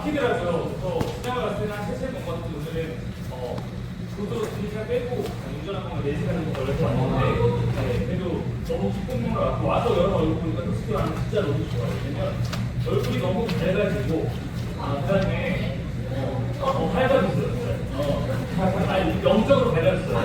막히더라고요. 그래서 지나갔을 때한 3시간 넘은 것 같은데 오늘은 고속도로 2시간 빼고 운전한 동안 4시간 정도 걸려서 왔는데 네, 그래도 너무 기쁜 것 같고 와서 여러 얼굴 보니까 솔직히 말하면 진짜 너무 좋아요. 왜냐면 얼굴이 너무 밝아지고 그 다음에 밝아졌어요. 아니, 영적으로 밝아졌어요.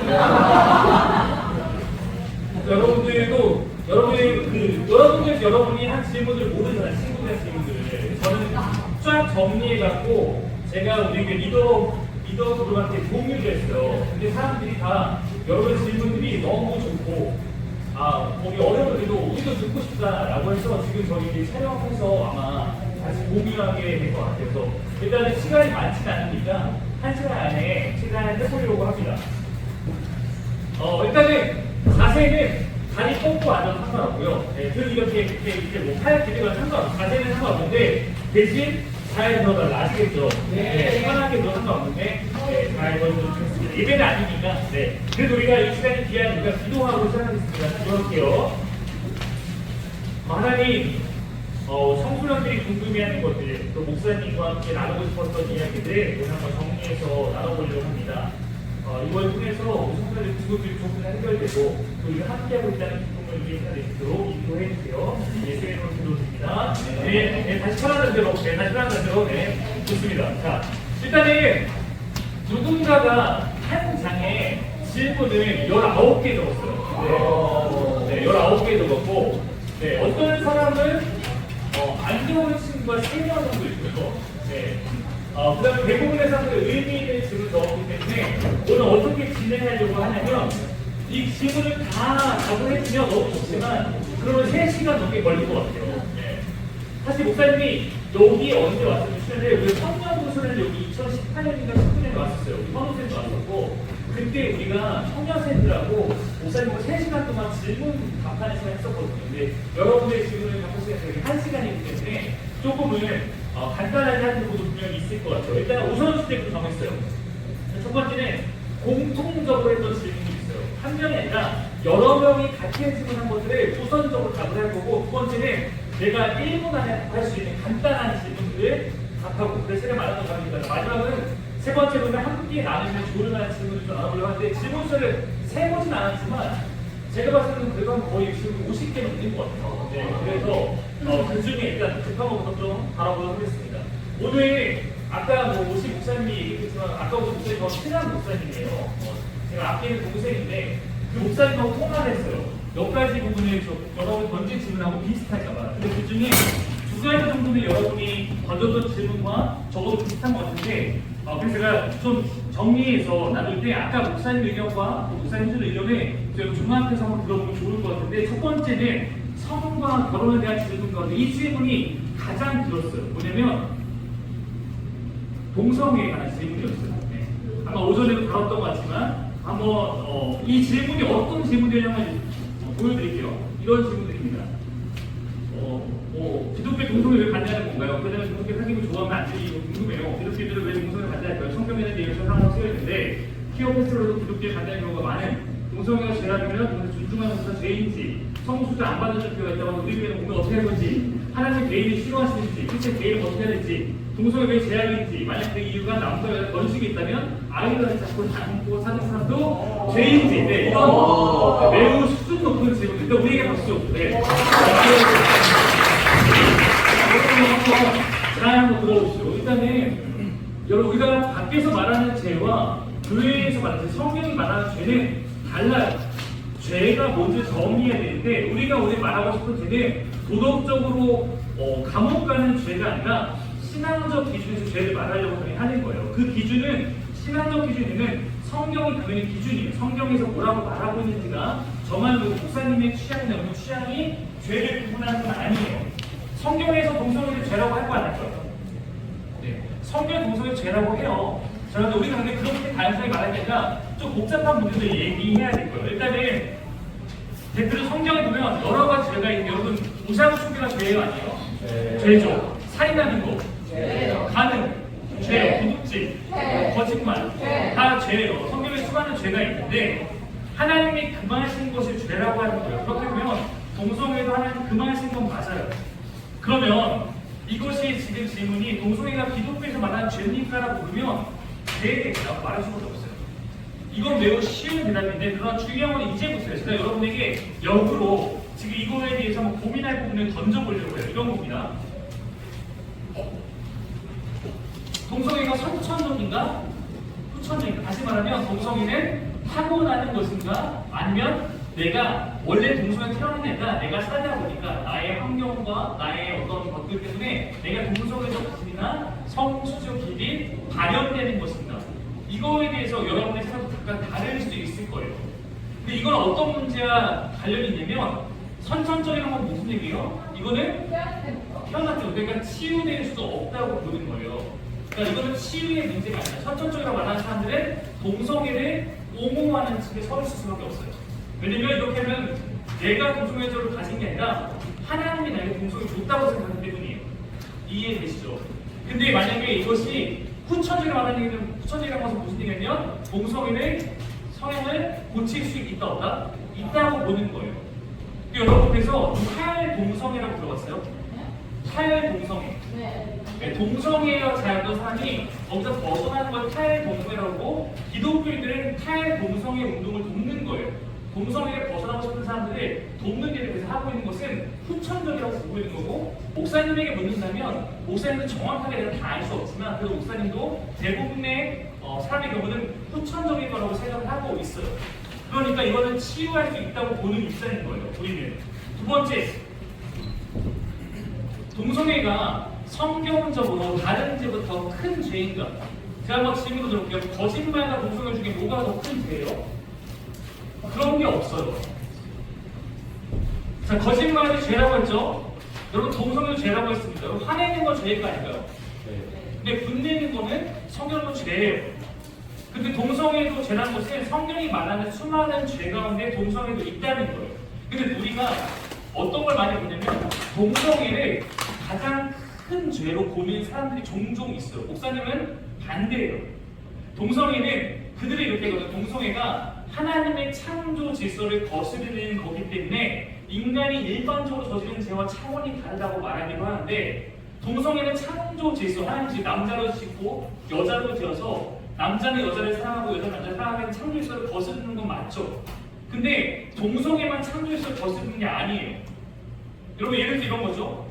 여러분이 한 질문을 모르잖아요. 친구들 질문들을. 저는 쫙 정리해갖고 제가 우리 리더 그룹한테 공유를 했어요. 근데 사람들이 다 여러분의 질문들이 너무 좋고 거기 어려운데도 우리도 듣고 싶다라고 해서 지금 저희 이제 촬영해서 아마 다시 공유하게 될 것 같아요. 그래서 일단은 시간이 많지는 않으니까 1시간 안에 최대한 해보려고 합니다. 일단은 자세는 다리 뻗고 앉아도 상관없고요. 네, 등 이렇게 뭐 팔 길이가 상관없고 자세는 상관없는데 대신 잘 들어달라. 아시겠죠? 네, 편하게 들어 상관없는데 네, 잘 들어주면 좋겠습니다. 예배는 아니니까. 네. 그래도 우리가 이 시간이 귀하니까 기도하고 시작하겠습니다. 기도할게요. 하나님, 청소년들이 궁금해하는 것들, 또 목사님과 함께 나누고 싶었던 이야기들 오늘 한번 정리해서 나눠보려고 합니다. 이걸 통해서 청소년들의 궁금증이 조금 해결되고 또 우리가 함께하고 있다는 기쁨을 이해할 수 있도록 인도해 주세요. 예수의 이름으로 기도드립니다. 네, 다시 편안한 대로, 네, 좋습니다. 자, 일단은 누군가가 한 장에 질문을 19개 적었어요. 네, 19개 적었고, 네, 어떤 사람은 안 좋은 친구가 3명 정도 있고요. 네. 그 다음에 대부분의 사람들이 의미 있는 질문을 넣었기 때문에 오늘 어떻게 진행하려고 하냐면 이 질문을 다 답을해주면 너무 좋지만 그러면 3시간 넘게 걸릴 것 같아요. 네. 사실 목사님이 여기 언제 왔으면 추는데 우리 청년부서는 여기 2018년인가 19년에 왔었어요. 우리 헌호생도 왔었고 그때 우리가 청년생들하고 목사님과 3시간 동안 질문 답하는 시간 했었거든요. 근데 여러분의 질문을 답할 시간이 1시간이기 때문에 조금은 간단하게 하는 것도 분명히 있을 것 같아요. 일단 우선순위부터 정했어요. 첫 번째는 공통적으로 했던 질문이 있어요. 한 명이 아니라 여러 명이 같이 질문한 것들을 우선적으로 답을 할 거고 두 번째는 내가 1분 안에 답할 수 있는 간단한 질문들을 답하고 그래서 제가 말하는 겁니다. 마지막은 세 번째로는 함께 나누면 좋을 만한 질문을 좀 나눠보려고 하는데 질문 수를 세보진 않았지만 제가 봤을 때는 그래도 거의 지금 50개 넘는 것 같아요. 네, 그래서 그 중에 일단 급한 것부터 좀 바라보도록 하겠습니다. 오늘 아까 오신 목사님이 얘기했지만 아까부터 목사님이 더 친한 목사님이에요. 제가 아끼는 동생인데 그 목사님하고 통화를 했어요. 몇 가지 부분을 여러분 던진 질문하고 비슷할까봐. 근데 그 중에 2가지 정도는 여러분이 던졌던 질문과 적어도 비슷한 것 같은데 그래서 제가 좀 정리해서 나눌 때 아까 목사님 의견과 목사님 들 의견을 저희가 종합해서 한번 들어보면 좋을 것 같은데 첫 번째는 성과 결혼에 대한 질문 가운데 이 질문이 가장 길었어요. 뭐냐면 동성애에 관한 질문이었어요. 네. 아마 오전에도 다뤘던 것 같지만 한번 이 질문이 어떤 질문이냐면 보여드릴게요. 이런 질문들입니다. 기독교 동성애 왜 반대하는 건가요? 그다음에 기독교 사귀고 좋아하면 안 되니 궁금해요. 기독교들은 왜 동성애 반대할까요? 성경에는 대해서 상황을 쓰여있는데 키어 패스로도 기독교에 반대하는 경우가 많은 동성애가 죄라면 존중하는 것은 죄인지 성수자 안 받아줄 필요가 있다고 우리 교회는 오늘 어떻게 할 건지 하나님 개인이 싫어하시는지 실제 개인은 어떻게 해야 될지 동성애 왜 제약인지 만약 그 이유가 남자 여자 번식이 있다면 아이들을 자꾸 안고 사는 사람도 죄인지 네, 이런 매우 수준 높은 질문 일단 우리에게 박수 네. 잘 한번 들어보시죠. 일단은 여러분 우리가 밖에서 말하는 죄와 교회에서 말하는 성경이 말하는 죄는 달라요. 죄가 뭔지 정리해야 되는데 우리가 오늘 말하고 싶은 죄는 도덕적으로 감옥 가는 죄가 아니라 신앙적 기준에서 죄를 말하려고 하는 거예요. 그 기준은 신앙적 기준에는 성경이 그리는 기준이에요. 성경에서 뭐라고 말하고 있는지가 저만 목사님의 취향이나 우리 취향이 죄를 구분하는 건 아니에요. 성경에서 동성애를 죄라고 할 거 안 할 거예요. 네. 성경 동성애 죄라고 해요. 그런데 우리가 근데 그렇게 단순히 말할 게 아니라 좀 복잡한 문제도 얘기해야 될 거예요. 일단은 대표로 성경에 보면 여러 가지 죄가 있는데 여러분 우상 숭배가 죄예요 아니에요? 네. 죄죠. 살인하는 거, 가늠, 죄, 도둑질, 거짓말 다 죄예요. 성경에 수많은 죄가 있는데 하나님이 금하신 것을 죄라고 하는 거예요. 그렇게 보면 동성애도 하나님 금하신 건 맞아요. 그러면 이것이 지금 질문이 동성애가 기독교에서 말하는 죄입니까라고 물으면 네, 라고 말할 수밖에 없어요. 이건 매우 쉬운 대답인데 그러나 중요한 건 이제부터예요. 제가 여러분에게 역으로 지금 이거에 대해서 한번 고민할 부분을 던져보려고 해요. 이런 겁니다. 동성애가 선천적인가? 후천적인가? 다시 말하면 동성애는 타고나는 것인가? 아니면 내가 원래 동성애 태어난 게 아니라 내가 살다 보니까 나의 환경과 나의 어떤 것들 때문에 내가 동성애적 기질이나 성수적 기질이 발현되는 것인가? 이거에 대해서 여러분의 생각도 각각 다를 수도 있을 거예요. 근데 이건 어떤 문제와 관련이 있냐면 선천적이라는 건 무슨 얘기예요? 이거는 태어났죠. 그러니까 치유될 수도 없다고 보는 거예요. 그러니까 이거는 치유의 문제가 아니라 선천적이라고 말하는 사람들은 동성애를 옹호하는 측에 설 수밖에 없어요. 왜냐면 이렇게 하면 내가 동성애적으로 가진 게 아니라 하나님이 나에게 동성애를 줬다고 생각하기 때문이에요. 이해되시죠? 근데 만약에 이것이 후천적이라고 말하는 얘기는 후천적이라고 해서 무슨 얘기냐면 동성애의 성향을 고칠 수 있다 없다? 있다고 보는 거예요. 여러분 그래서 탈동성애라고 들어봤어요? 탈동성애. 네, 동성애가 자였던 사람이 거기서 벗어나는 걸 탈동성애라고 기독교인들은 탈동성애 운동을 돕는 거예요. 동성애를 벗어나고 싶은 사람들을 돕는 일을 그래서 하고 있는 것은 후천적이라고 보고 있는 거고 목사님에게 묻는다면 목사님은 정확하게 내가 다 알 수 없지만 그래도 목사님도 대부분의 사람의 경우는 후천적인 거라고 생각을 하고 있어요. 그러니까 이거는 치유할 수 있다고 보는 입장인 거예요. 우리는. 두 번째, 동성애가 성경적으로 다른 죄보다 더 큰 죄인가? 제가 한번 질문을 드려볼게요. 거짓말과 동성애 중에 뭐가 더 큰 죄예요? 그런 게 없어요. 자, 거짓말이 죄라고 했죠? 여러분 동성애도 죄라고 했습니다. 여러분 화내는 건 죄가 아닐까요? 근데 분내는 거는 성경도 죄예요. 근데 동성애도 죄라는 것은 성경이 말하는 수많은 죄 가운데 동성애도 있다는 거예요. 근데 우리가 어떤 걸 많이 보냐면 동성애를 가장 큰 죄로 보는 사람들이 종종 있어요. 목사님은 반대예요. 동성애는 그들이 이렇게 하거든요. 동성애가 하나님의 창조 질서를 거스르는 거기 때문에 인간이 일반적으로 저지른 죄와 차원이 다르다고 말하기도 하는데 동성애는 창조 질서, 하나님 즉 남자로 짓고 여자로 지어서 남자는 여자를 사랑하고 여자는 남자를 사랑하는 창조 질서를 거스르는 건 맞죠. 근데 동성애만 창조 질서를 거스르는 게 아니에요. 여러분 예를 들어 이런 거죠.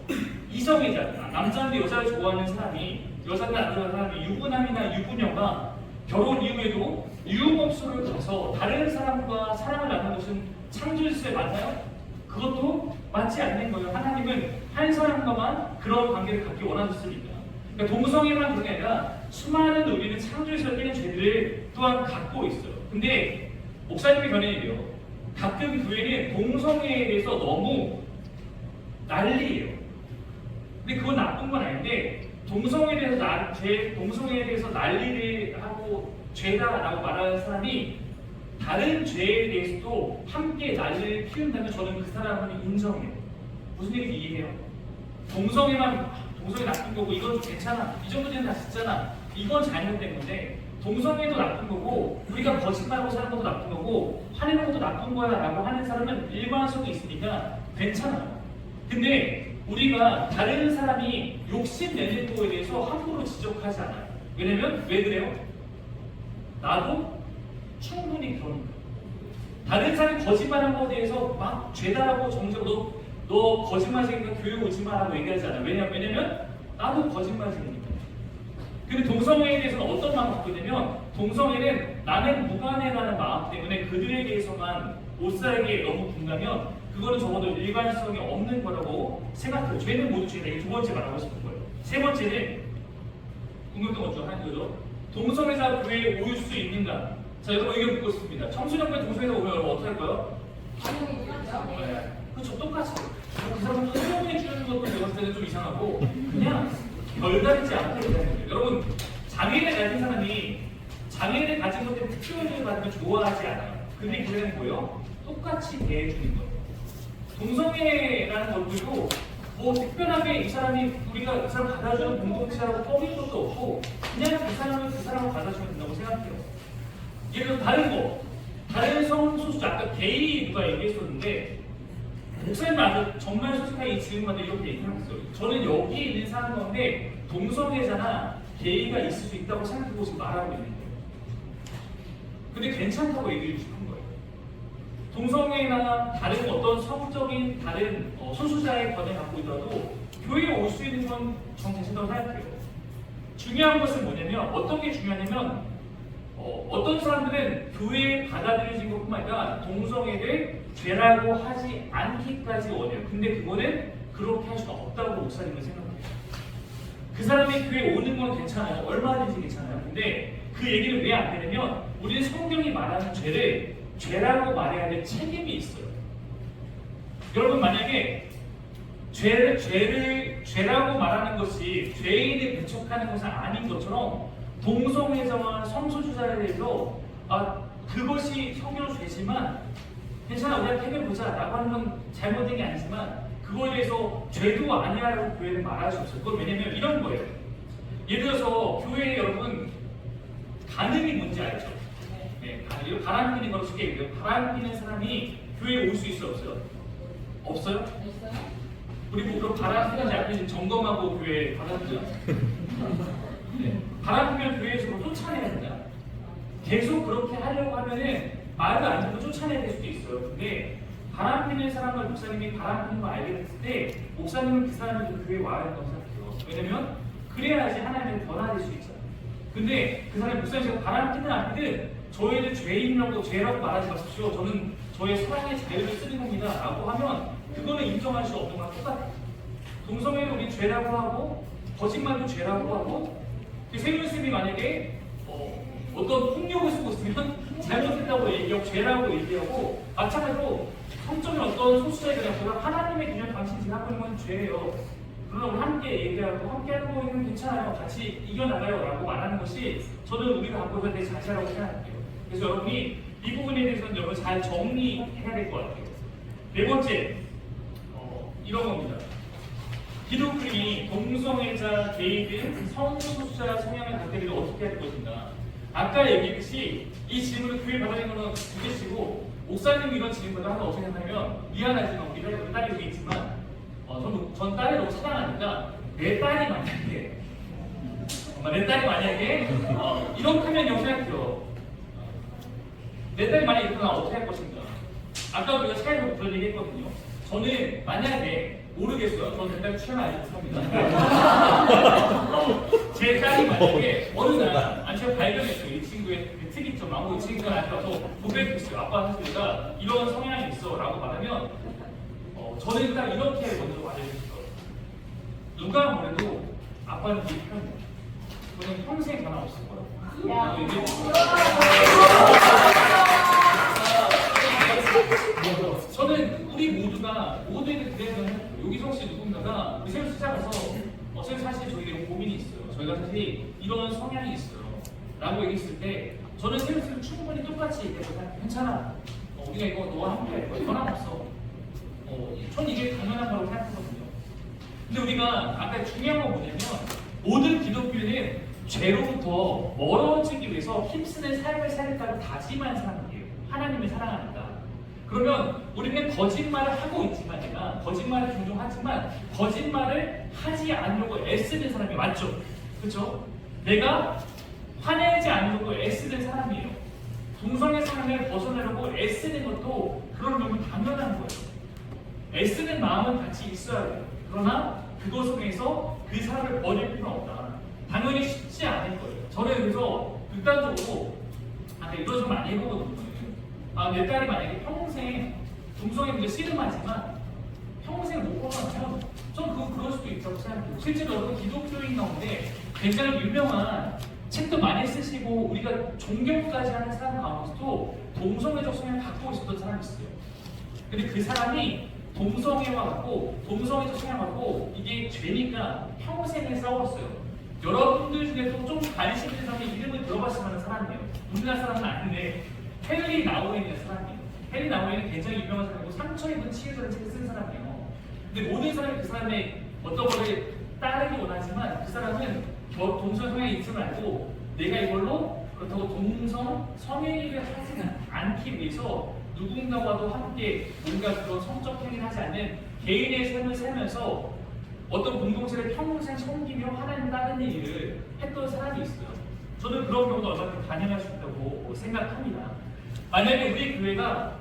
이성애자, 남자인데 여자를 좋아하는 사람이 여자인데 남자를 좋아하는 사람이 유부남이나 유부녀가 결혼 이후에도 유흥업소를 가서 다른 사람과 사랑을 나누는 것은 창조질서에 맞나요? 그것도 맞지 않는 거예요. 하나님은 한 사람과만 그런 관계를 갖기 원하셨으니까. 그러니까 동성애만 그런 게 아니라 수많은 우리는 창조질서에 끼는 죄들을 또한 갖고 있어요. 근데 목사님의 견해이래요. 가끔 교회는 동성애에 대해서 너무 난리예요. 근데 그건 나쁜 건 아닌데 동성애에 대해서 난리를 하고 죄다라고 말하는 사람이 다른 죄에 대해서도 함께 난리를 피운다면 저는 그 사람은 인정해요. 무슨 얘기인지 이해해요? 동성애 나쁜 거고 이건 좀 괜찮아. 이 정도 되면 다 짓잖아. 이건 잘못된 건데 동성애도 나쁜 거고 우리가 거짓말하고 사는 것도 나쁜 거고 화내는 것도 나쁜 거야 라고 하는 사람은 일관성이 있으니까 괜찮아요. 근데 우리가 다른 사람이 욕심내는 거에 대해서 함부로 지적하지 않아요. 왜냐면 왜 그래요? 나도 충분히 그런 거야. 다른 사람이 거짓말한 거에 대해서 막 죄다라고 정적으로 너 거짓말쟁이니까 교회 오지 마라고 얘기하지 않아요. 왜냐면 나도 거짓말쟁이니까. 근데 동성애에 대해서는 어떤 마음을 갖고 있냐면 동성애는 나는 무관해라는 마음 때문에 그들에 대해서만 못 살게 너무 군다면 그거는 적어도 일관성이 없는 거라고 생각해요. 죄는 모두 죄다. 이게 두 번째 말하고 싶은 거예요. 세 번째는 궁금했던 것 중 하나죠. 동성애자 교회에 올 수 있는가? 자, 여러분 의견 묻고 싶습니다. 청소년과 동성애자 오면 여러분 어떻게 할까요? 네. 그렇죠. 똑같이. 그 사람을 설명해 주는 것도 제가 봤을 때는 좀 이상하고 그냥 별다르지 않게 되는 거예요. 여러분 장애를 가진 사람이 장애를 가진 것 때문에 특별히 받으면 좋아하지 않아요. 근데 그게는 뭐예요? 똑같이 대해주는 거예요. 동성애라는 것들도 뭐 특별하게 이 사람이 우리가 그 사람 받아주는 공동체라고 떠밀 것도 없고 그냥 그 사람을 그 사람을 받아주면 된다고 생각해요. 예를 들어 다른 성소수자 아까 게이 누가 얘기했었는데 목사님 아주 정말 솔직하게 이 질문마다 이렇게 얘기했어요. 저는 여기 있는 사람 가운데 동성애자나 게이가 있을 수 있다고 생각하고 지금 말하고 있는 거예요. 근데 괜찮다고 얘기해 주신 거예요. 동성애나 다른 어떤 성적인 다른 소수자의 권을 갖고 있더라도 교회에 올 수 있는 건 전 괜찮다고 생각해요. 중요한 것은 뭐냐면 어떤 게 중요하냐면 어떤 사람들은 교회에 받아들여진 것뿐만 아니라 동성애를 죄라고 하지 않기까지 원해요. 근데 그거는 그렇게 할 수가 없다고 목사님은 생각해요. 그 사람이 교회에 오는 건 괜찮아요. 얼마든지 괜찮아요. 근데 그 얘기는 왜 안 되냐면 우리는 성경이 말하는 죄를 죄라고 말해야 될 책임이 있어요. 여러분 만약에 죄라고 말하는 것이 죄인을 배척하는 것은 아닌 것처럼 동성애자와 성소수자에 대해서 그것이 성경 죄지만 괜찮아 우리가 해결보자 라고 하는 건 잘못된 게 아니지만 그거에 대해서 죄도 아니라고 교회는 말할 수 없어요. 그건 왜냐면 이런 거예요. 예를 들어서 교회에 여러분 간음이 뭔지 알죠? 네, 바람 피는 걸 쉽게 얘기해요. 바람 피는 사람이 교회에 올 수 있어요? 없어요? 없어요? 우리 뭐 그럼 바람 피는지 안 피는지 점검하고 교회에 받아들죠. 네. 바람 피면 교회에서 뭐 쫓아내야 된다. 계속 그렇게 하려고 하면은 말도 안 듣고 쫓아내야 될 수도 있어요. 근데 바람 피는 사람을 목사님이 바람 피는 거 알게 됐을 때 목사님은 그 사람을 교회에 와야 한다고 생각해요. 왜냐면 그래야지 하나님을 변화될 수 있잖아요. 근데 그 사람이 목사님이 바람 피든 안 피든 저희는 죄인이라고 죄라고 말하지 마십시오. 저는 저의 사랑의 자유를 쓰는 겁니다. 라고 하면 그거는 인정할 수 없는 거랑 똑같아요. 동성애를 우리 죄라고 하고 거짓말도 죄라고 하고 세윤쌤이 만약에 어떤 폭력을 쓰고 있으면 잘못했다고 얘기하고 죄라고 얘기하고 마찬가지로 성적인 어떤 소수자의 그냥 하나님의 그냥 당신 지금 하고 있는 건 죄예요. 그러나 우리 함께 얘기하고 함께 하는 거는 괜찮아요. 같이 이겨나가요 라고 말하는 것이 저는 우리가 갖고 있는 내 자세라고 생각해요. 그래서 여러분이 이 부분에 대해서는 여러분 잘 정리해야 될 것 같아요. 네 번째 이런 겁니다. 기독교인이 동성애자, 게이 등 성소수자 성향을 갖게 되면 어떻게 할 것인가? 아까 얘기했듯이 이 질문을 교회 받아낸 거는 두 개씩이고 목사님 이런 질문을 하나 어떻게 생각하면 미안하지만 우리 딸이 여기 있지만 전 딸을 너무 사랑하니까 내 딸이 만약에 이렇게 하면 생각해요. 내 딸이 만약에 이렇게 하면 어떻게 할 것인가? 아까 우리가 차이로 그런 얘기 했거든요. 저는 만약에 모르겠어요. 저는 내 딸 취향을 알지 못합니다. 제 딸이 만약에 어느 날 제가 발견했어요. 이 친구의 특이점, 이 친구가 나한테 와서 고백했어요. 아빠 사실 내가 이런 성향이 있어 라고 말하면 저는 일단 이렇게 먼저 말해주실 거예요. 누가 뭐래도 아빠는 되게 편해요. 저는 평생 변화 없을 거라고. 저는 우리 모두가 모두에게 그래서 요기성 씨 누군가가 새로 시작해서 사실 저희가 고민이 있어요. 저희가 사실 이런 성향이 있어요. 라고 얘기했을 때 저는 새로 씨를 충분히 똑같이 얘기해서 괜찮아. 우리가 이거 너와 함께 할 거야. 변함없어. 전 이게 당연한 거라고 생각하거든요. 근데 우리가 아까 중요한 건 뭐냐면 모든 기독교인은 죄로부터 멀어지기 위해서 힘쓰는 삶을 살겠다고 다짐한 사람이에요. 하나님을 사랑하니까. 그러면 우리는 거짓말을 하고 있지만 내가 거짓말을 종종 하지만 거짓말을 하지 않으려고 애쓰는 사람이 맞죠? 그렇죠? 내가 화내지 않으려고 애쓰는 사람이에요. 동성애 상황을 벗어나려고 애쓰는 것도 그런 면이 당연한 거예요. 애쓰는 마음은 같이 있어야 돼요. 그러나 그것을 위해서 그 사람을 버릴 필요는 없다. 당연히 쉽지 않을 거예요. 저는 그래서 극단적으로 이런 좀 많이 해보거든요. 내 딸이 만약에 평생 동성애 문제 씨름하지만 평생 못 벗어나면 전 그럴 수도 있다고 생각해요. 실제로 여러분 기독교인 가운데 굉장히 유명한 책도 많이 쓰시고 우리가 존경까지 하는 사람 가운데서도 동성애적 성향을 갖고 있었던 사람이 있어요. 근데 그 사람이 동성애와 같고 동성애적 성향 갖고 이게 죄니까 평생을 싸웠어요. 여러분들 중에서 좀 관심 있는 사람의 이름을 들어봤을 만한 사람이에요. 우리나라 사람은 아닌데 헨리 나우엔이라는 사람이에요. 헨리 나우엔은 굉장히 유명한 사람이고 상처 입은 치유라는 책을 쓴 사람이에요. 근데 모든 사람이 그 사람의 어떤 거를 따르기 원하지만 그 사람은 동성 성향이 있음을 알고 내가 이걸로 그렇다고 동성 성애를 하지 않기 위해서 누군가와도 함께 뭔가 그런 성적 행위를 하지 않는 개인의 삶을 살면서 어떤 공동체를 평생 섬기며 하나님 따르는 일을 했던 사람이 있어요. 저는 그런 경우도 얼마나 반영할 수 있다고 생각합니다. 만약에 우리 교회가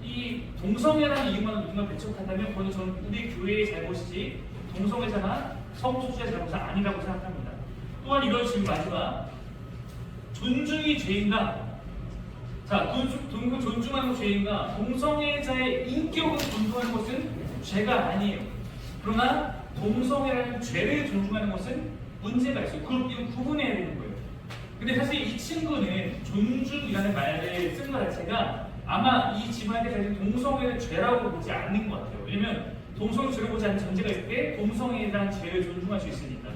이 동성애라는 이름만 누군가 배척한다면 그건 저는 우리 교회의 잘못이지 동성애자나 성소수자의 잘못은 아니라고 생각합니다. 또한 이런 질문 마지막, 존중이 죄인가? 자, 존중하는 것 죄인가? 동성애자의 인격을 존중하는 것은 죄가 아니에요. 그러나 동성애라는 죄를 존중하는 것은 문제가 있어요. 그걸 구분해야 되는 거예요. 근데 사실 이 친구는 존중이라는 말을 쓴 것 자체가 아마 이 집안에 사실 동성애를 죄라고 보지 않는 것 같아요. 왜냐면 동성애 죄를 보지 않는 전제가 있을 때 동성애에 대한 죄를 존중할 수 있으니까.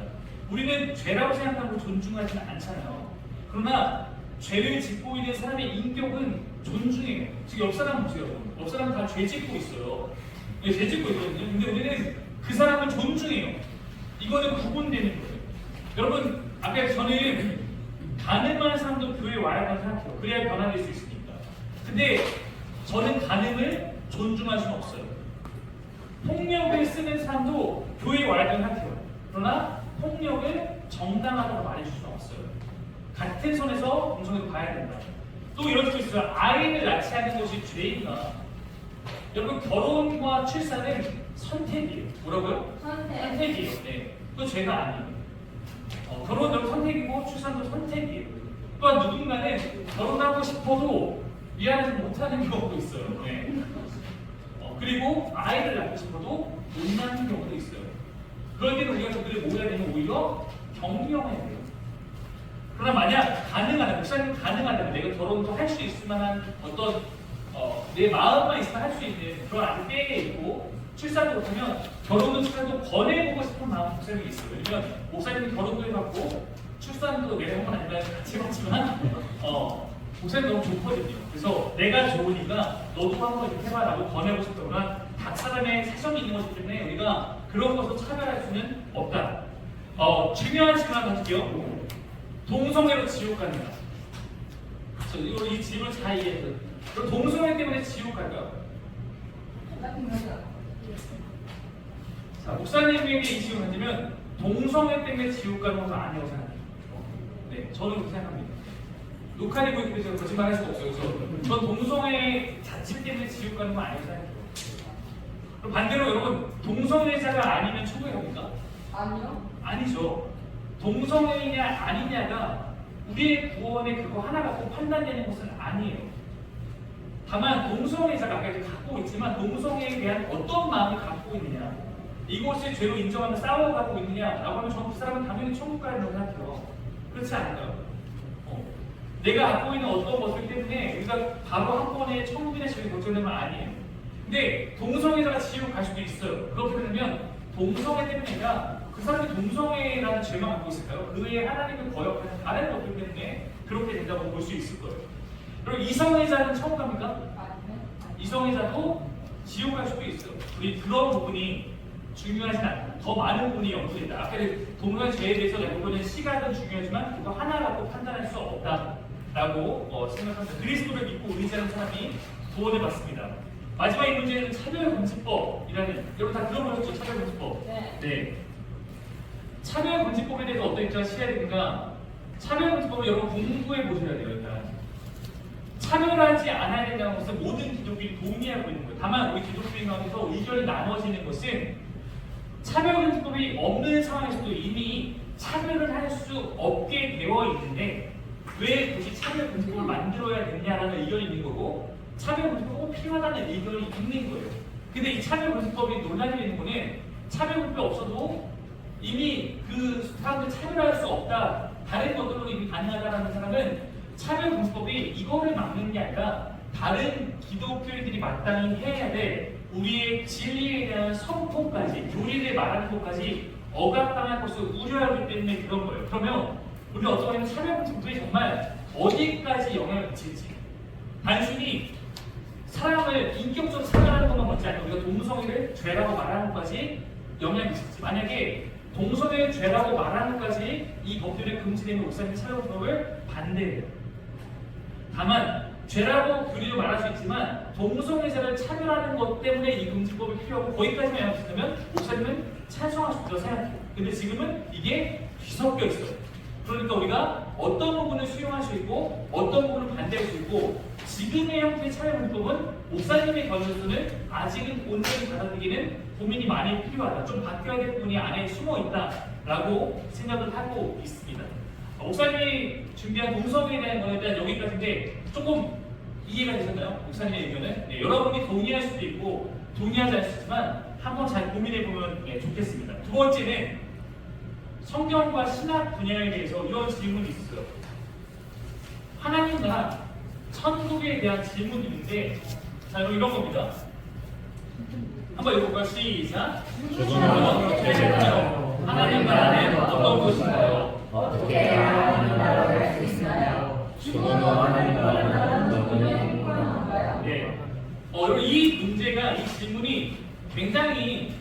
우리는 죄라고 생각하고 존중하지는 않잖아요. 그러나 죄를 짓고 있는 사람의 인격은 존중해요. 지금 옆 사람 보세요. 옆 사람 다 죄 짓고 있어요. 네, 죄 짓고 있거든요. 근데 우리는 그 사람을 존중해요. 이거는 구분되는 거예요. 여러분, 아까 저는 가늠하는 사람도 교회에 와야 한다고 생각해요. 그래야 변화될 수 있으니까. 근데 저는 가늠을 존중할 수는 없어요. 폭력을 쓰는 사람도 교회에 와야 한다고 생각해요. 그러나 폭력을 정당하다고 말해줄 수는 없어요. 같은 선에서 동성애를 봐야 된다. 또 이런 것도 있어요. 아이를 낳지 않는 것이 죄인가? 여러분, 결혼과 출산은 선택이에요. 뭐라고요? 선택이에요. 네. 또 죄가 아니에요. 결혼도 선택이고 출산도 선택이에요. 또한 누군가는 결혼하고 싶어도 미안해서 못하는 경우도 있어요. 네. 그리고 아이를 낳고 싶어도 못 낳는 경우도 있어요. 그럴 때는 우리가 그들을 모여야 되면 오히려 격려해야 돼요. 그러나 만약 가능하다, 목사님 가능하다면 내가 결혼도 할 수 있을 만한 어떤 내 마음만 있으면 할 수 있는 그런 아주 때에 있고, 출산도 못하면 결혼도 출산도 권해보고 싶은 마음 목사님이 있어요. 왜냐면 목사님은 결혼도 해봤고 출산도 매일 한 번 아니면 같이 해봤지만 목사님 너무 좋거든요. 그래서 내가 좋으니까 너도 한번 이렇게 해봐라고 권해보고 싶다거나 각 사람의 사정이 있는 것이기 때문에 우리가 그런 것을 차별할 수는 없다. 중요한 질문 하나 드릴게요. 동성애로 지옥 가는가? 이 질문을 잘 이해해서, 그럼 동성애 때문에 지옥 갈까요? 자, 목사님에게 이 질문을 던지면 동성애 때문에 지옥 가는 것은 아니라고 생각해요. 네, 저는 그렇게 생각합니다. 녹화되고 있기 때문에 거짓말 할 수가 없어요. 그래서 전 동성애 자체 때문에 지옥 가는 건 아니라고 생각해요. 그럼 반대로 여러분, 동성애자가 아니면 천국에 갑니까? 아니요. 아니죠. 동성애냐 아니냐가 우리의 구원의 그거 하나 갖고 판단되는 것은 아니에요. 다만 동성애자가 아까 갖고 있지만 동성애에 대한 어떤 마음을 갖고 있느냐, 이것을 죄로 인정하며 싸워가고 있느냐라고 하면 저는 그 사람은 당연히 천국 가야 된다고 생각해요. 그렇지 않을까요? 내가 갖고 있는 어떤 것들 때문에 우리가 바로 한 번에 천국이나 지옥에 결정되는 건 아니에요. 근데 동성애자가 지옥 갈 수도 있어요. 그렇게 되면 동성애 때문에 아니라 그 사람이 동성애라는 죄만 갖고 있을까요? 그 외에 하나님을 거역하는 다른 것들 때문에 그렇게 된다고 볼 수 있을 거예요. 그리고 이성애자는 천국 갑니까? 이성애자도 지옥 갈 수도 있어요. 우리 그런 부분이 중요하진 않아요. 더 많은 부분이 연구된다. 아까 동성애 죄에 대해서 내가 시각은 중요하지만 그거 하나라고 판단할 수 없다라고 생각합니다. 그리스도를 믿고 의지하는 사람이 구원을 받습니다. 마지막 이 문제는 차별금지법이라는, 여러분 다 들어보셨죠? 차별금지법. 네. 차별금지법에 대해서 어떤 입장을 취해야 되는가? 차별금지법을 여러분 공부해 보셔야 돼요. 일단 차별하지 않아야 된다는 것은 모든 기독교인이 동의하고 있는 거예요. 다만 우리 기독교인 가운데서 의견이 나눠지는 것은 차별금지법이 없는 상황에서도 이미 차별을 할 수 없게 되어 있는데 왜 굳이 차별금지법을 만들어야 되냐라는 의견이 있는 거고, 차별금지법이 꼭 필요하다는 의견이 있는 거예요. 근데 이 차별금지법이 논란이 되는 거는 차별금지법이 없어도 이미 그 사람들 차별할 수 없다, 다른 것들로 이미 가능하다라는 사람은 차별금지법이 이거를 막는 게 아니라 다른 기독교인들이 마땅히 해야 될 우리의 진리에 대한 선포까지, 교리를 말하는 것까지 억압당할 것을 우려하기 때문에 그런 거예요. 그러면 우리는 어떻게 보면 차별금지법이 정말 어디까지 영향을 미칠지, 단순히 사람을 인격적으로 차별하는 것만 먼저 아니라 우리가 동성애를 죄라고 말하는 것까지 영향을 미칠지, 만약에 동성애를 죄라고 말하는 것까지 이 법률에 금지되는 목사님 차별금지법을 반대해요. 다만 죄라고 교리로 말할 수 있지만 동성애자를 차별하는 것 때문에 이 금지법이 필요하고 거기까지만 양식하면 목사님은 찬성할 수 있다고 생각해요. 근데 지금은 이게 뒤섞여 있어요. 그러니까 우리가 어떤 부분을 수용할 수 있고 어떤 부분을 반대할 수 있고 지금의 형태의 차별금지법은 목사님의 견해에서는 아직은 온전히 받아들이기는 고민이 많이 필요하다. 좀 바뀌어야 될 부분이 안에 숨어 있다라고 생각을 하고 있습니다. 목사님이 준비한 동성애에 대한 거에 대한 여기까지인데 조금 이해가 되셨나요? 목사님의 의견은? 네, 여러분이 동의할 수도 있고 동의하지 않을 수 있지만 한번 잘 고민해 보면 좋겠습니다. 두 번째는 성경과 신학 분야에 대해서 이런 질문이 있어요. 하나님과 천국에 대한 질문인데 자 여러분 이런 겁니다. 한번 읽어볼까요? 시작. 하나님 나라는 어떤 것인가요? 어떻게 하나님 나라를 할 수 있나요? 죽음으로 하나님 나라는 너무나 행복한가요? 네. 여러분 이 문제가 이 질문이 굉장히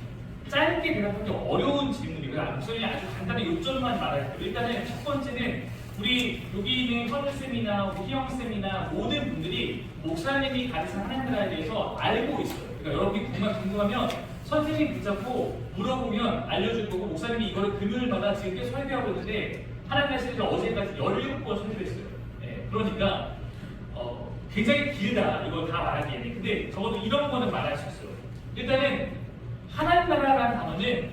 짧게 대답하기 어려운 질문이고요. 목사님이 아주 간단히 요점만 말할게요. 일단은 첫 번째는 우리 여기 있는 현우쌤이나 우리 희영쌤이나 모든 분들이 목사님이 가르치는 하나님 나라에 대해서 알고 있어요. 그러니까 여러분이 정말 궁금하면 선생님 붙잡고 물어보면 알려줄 거고 목사님이 이거를 금요일마다 지금 계속 설교하고 있는데 하나님 말씀을 어제까지 17번 설교했어요. 네, 그러니까 굉장히 길다 이걸 다 말하기에는. 근데 적어도 이런 거는 말할 수 있어요. 일단은 하나님 나라라는 단어는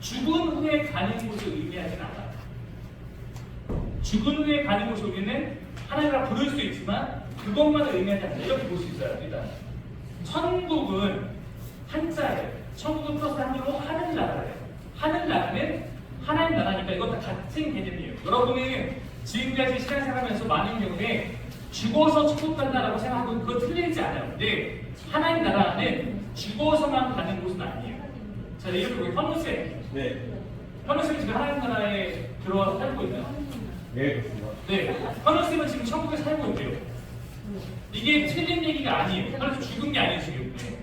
죽은 후에 가는 곳을 의미하지는 않아요. 죽은 후에 가는 곳을 우리는 하나님 나라 부를 수 있지만 그것만을 의미하지 않는다. 이렇게 볼 수 있어요. 일단 천국은 한자예요. 천국은 플러스 한자로 하늘나라예요. 하늘나라는 하나님 나라니까 이건 다 같은 개념이에요. 여러분은 지금까지 신앙생활하면서 많은 경우에 죽어서 천국 간다라고 생각하고 그거 틀리지 않아요. 근데 하나님 나라는 죽어서만 가는 곳은 아니에요. 자, 이렇게 보기 현우쌤. 네. 현우쌤이 지금 하나님 나라에 들어와서 살고 있나요? 네, 그렇습니다. 네. 현우쌤은 지금 천국에 살고 있대요. 이게 틀린 얘기가 아니에요. 현우쌤 죽은 게 아니에요, 지금. 네.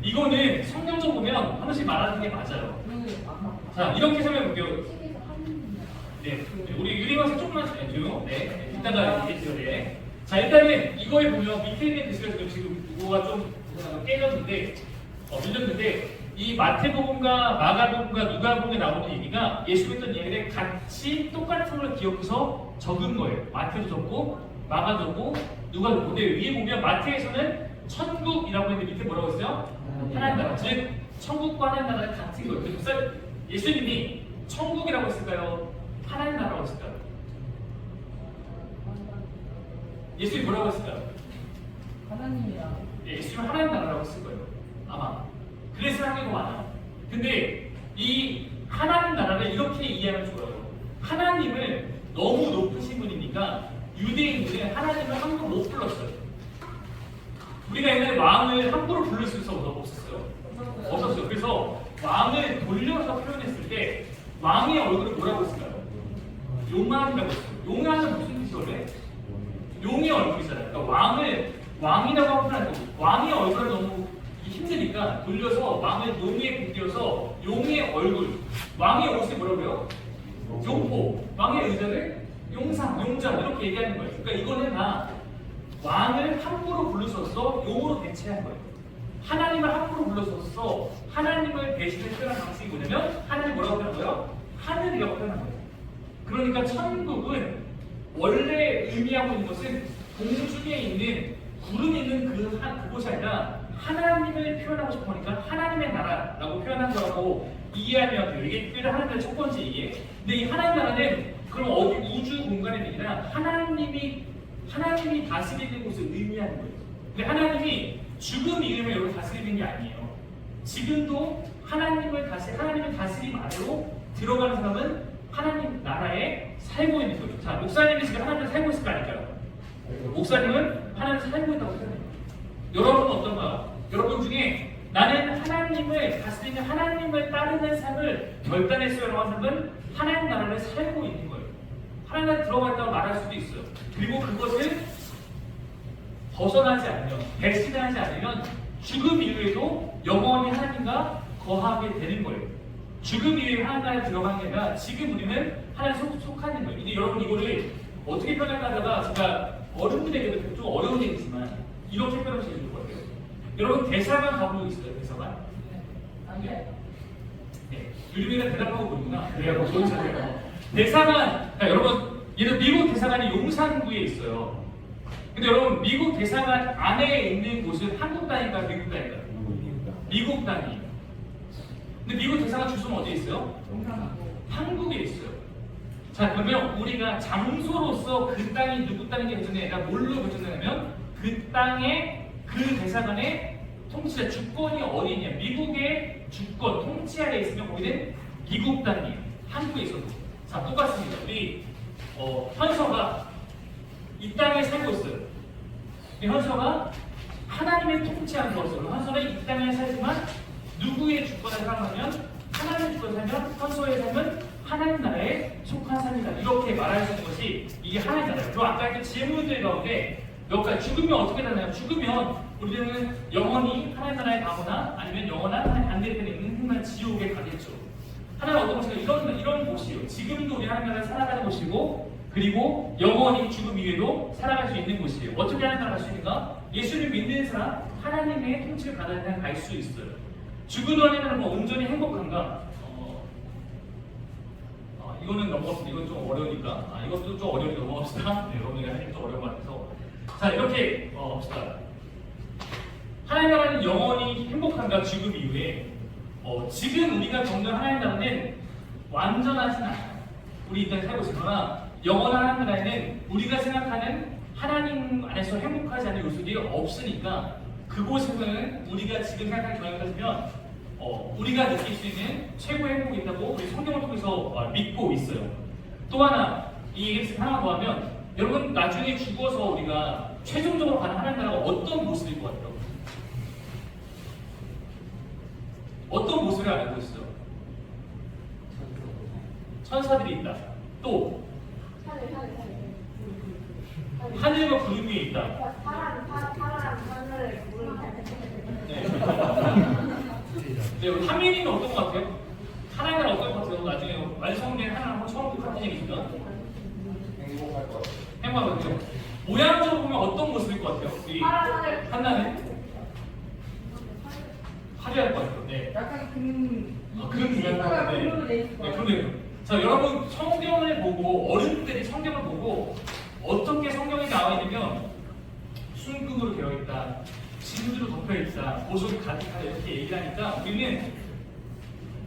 이거는 성경적 보면 현우쌤 말하는 게 맞아요. 자, 이렇게 설명해볼게요. 네. 우리 유리관에서 조금만 해줘요. 네. 이따가 얘기해주세요. 네. 자, 일단은 이거에 보면 밑에 있는 글씨가 지금 이거가 좀 깨졌는데, 밀렸는데, 이 마태복음과 마가복음과 누가복음에 나오는 얘기가 예수 했던 얘기를 같이 똑같은 걸 기억해서 적은 거예요. 마태도 적고, 마가도 적고, 누가도 적고. 근데 위에 보면 마태에서는 천국이라고 했는데 밑에 뭐라고 했어요? 하나님 나라. 즉, 천국과 하나님 나라는 같은 거예요. 그래서 예수님이 천국이라고 했을까요? 하나님 나라고 했을까요? 예수님이 뭐라고 했을까요? 하나님이야. 예수님은 하나님 나라라고 했을 거예요. 아마. 그래서 하는 거 많아요. 근데 이 하나님 나라를 이렇게 이해하면 좋아요. 하나님을 너무 높으신 분이니까 유대인들은 하나님을 함부로 못 불렀어요. 우리가 옛날에 왕을 함부로 부를 수 없었어요. 없었어요. 그래서 왕을 돌려서 표현했을 때 왕의 얼굴을 뭐라고 했을까요? 용왕이라고 했어요. 용왕은 무슨 뜻이 원래? 용의 얼굴이잖아요. 그러니까 왕이라고 하면 왕의 얼굴을 너무 힘드니까 돌려서 왕을 용에 빗대어서 용의 얼굴, 왕의 옷을 뭐라고요? 용포, 왕의 의자를 용상, 용장 이렇게 얘기하는 거예요. 그러니까 이거는 다 왕을 함부로 불러서서 용으로 대체한 거예요. 하나님을 함부로 불러서서 하나님을 대신해 표현한 방식이 뭐냐면 하나님 뭐라고 표현한 거예요? 하늘이라고 표현한 거예요. 그러니까 천국은 원래 의미하고 있는 것은 공중에 있는 구름 있는 그곳이 아니라 하나님을 표현하고 싶어 하니까 하나님의 나라라고 표현한 거라고 이해하면 돼요. 이게 하나님의 첫 번째 이해. 근데 이 하나님 나라는 그럼 어디 우주 공간이 아니라 하나님이 다스리는 곳을 의미하는 거예요. 근데 하나님이 죽음 이후에 여러분 다스리는 게 아니에요. 지금도 하나님의 다스림 아래로 들어가는 사람은 하나님 나라에 살고 있는 거예요. 자, 목사님이 지금 하나님 살고 있을 거 아닐까요? 목사님은 하나님 살고 있다고 생각해요. 여러분은 어떤가요? 여러분 중에 나는 하나님을 다스리는 하나님을 따르는 삶을 결단했어요 라는 사람은 하나님 나라를 살고 있는 거예요. 하나님 나라에 들어가 있다고 말할 수도 있어요. 그리고 그것을 벗어나지 않으면, 배신하지 않으면 죽음 이후에도 영원히 하나님과 거하게 되는 거예요. 죽음 이후에 하나님 나라에 들어간 게 아니라 지금 우리는 하나님 속하는 거예요. 근데 여러분 이거를 어떻게 표현할까 하다가 제가 어른들에게도 좀 어려운 얘기지만 이렇게 표현하시면 좋을 것 같아요. 여러분 대사관 가본 적 있어요? 대사관? 네. 네. 유리미가 대답하고 보는구나. 그래갖고 보이잖아요. 대사관, 그러니까 여러분, 얘는 미국 대사관이 용산구에 있어요. 근데 여러분, 미국 대사관 안에 있는 곳은 한국 땅인가요? 미국 땅인가요? 미국 땅이에요. 근데 미국 대사관 주소는 어디에 있어요? 한국에 있어요. 자, 그러면 우리가 장소로서 그 땅이 누구 땅인지 결정되는 게 아니라 뭘로 결정되냐면 그 땅의 그 대사관의 통치자 주권이 어디 있냐? 미국의 주권, 통치 아래에 있으면 거기는 미국 땅이에요. 한국에 있어도. 자, 똑같습니다. 우리 현서가 이 땅에 살고 있어요. 이 현서가 하나님의 통치 안에 들어왔어요. 현서는 이 땅에 살지만 누구의 주권을 사용하면 하나님의 주권을 살면 현서의 삶은 하나님 나라에 속한 삶이다. 이렇게 말할 수 있는 것이 이게 하나님 나라예요. 그리고 아까 했던 질문들 가운데 몇 가지 죽으면 어떻게 되나요? 죽으면 우리는 영원히 하나님 나라에 가거나 아니면 영원한 하나님 반대편에 있는 흑만 지옥에 가겠죠. 하나님 어떤 곳인가 이런 곳이에요. 지금도 우리 하나님 나라에 살아가는 곳이고 그리고 영원히 죽음 이후에도 살아갈 수 있는 곳이에요. 어떻게 하나님 나라 갈 수 있는가? 예수를 믿는 사람 하나님의 통치를 받아야 그냥 갈 수 있어요. 죽은 후 하나님 나라는 뭐 온전히 행복한가? 이거는 넘어갑시다. 이건 좀 어려우니까. 이것도 좀 어려우니까 넘어갑시다. 네, 여러분이 하니까 좀 어려운 것 같아서. 자, 이렇게 봅시다. 하나님 나라는 영원히 행복한가? 죽음 이후에 지금 우리가 겪는 하나님 나라는 완전하진 않아요. 우리 이 땅에 살고 있으나 영원한 하나님 나라에는 우리가 생각하는 하나님 안에서 행복하지 않은 요소들이 없으니까 그곳에서는 우리가 지금 생각하는 경향을 가지면 우리가 느낄 수 있는 최고의 행복이 있다고 우리 성경을 통해서 믿고 있어요. 또 하나 이 얘기를 하나 더 하면 여러분 나중에 죽어서 우리가 최종적으로 가는 하나님 나라가 어떤 모습일 것 같아요? 어떤 모습을 알고 있어요? 천사들이 있다. 또 하늘과 구름 위에 있다. 하늘을 구름 네, 하민이는 어떤 것 같아요? 하나님은 어떤 것 같아요? 나중에 완성된 하나님 한번 처음 같은 얘기니까 행복할 것 같아요. 행복할 것 같아요. 모양적으로 보면 어떤 모습일 것 같아요? 우리 한나는 화려할 것 같아요. 네. 약간 금 금이요? 돼 있을 네, 그러네요. 자, 여러분 성경을 보고 어른들이 성경을 보고 어떻게 성경에 나와 있냐면 순금으로 되어 있다. 진주로 덮여 있다. 보석이 가득하다. 이렇게 얘기를 하니까 우리는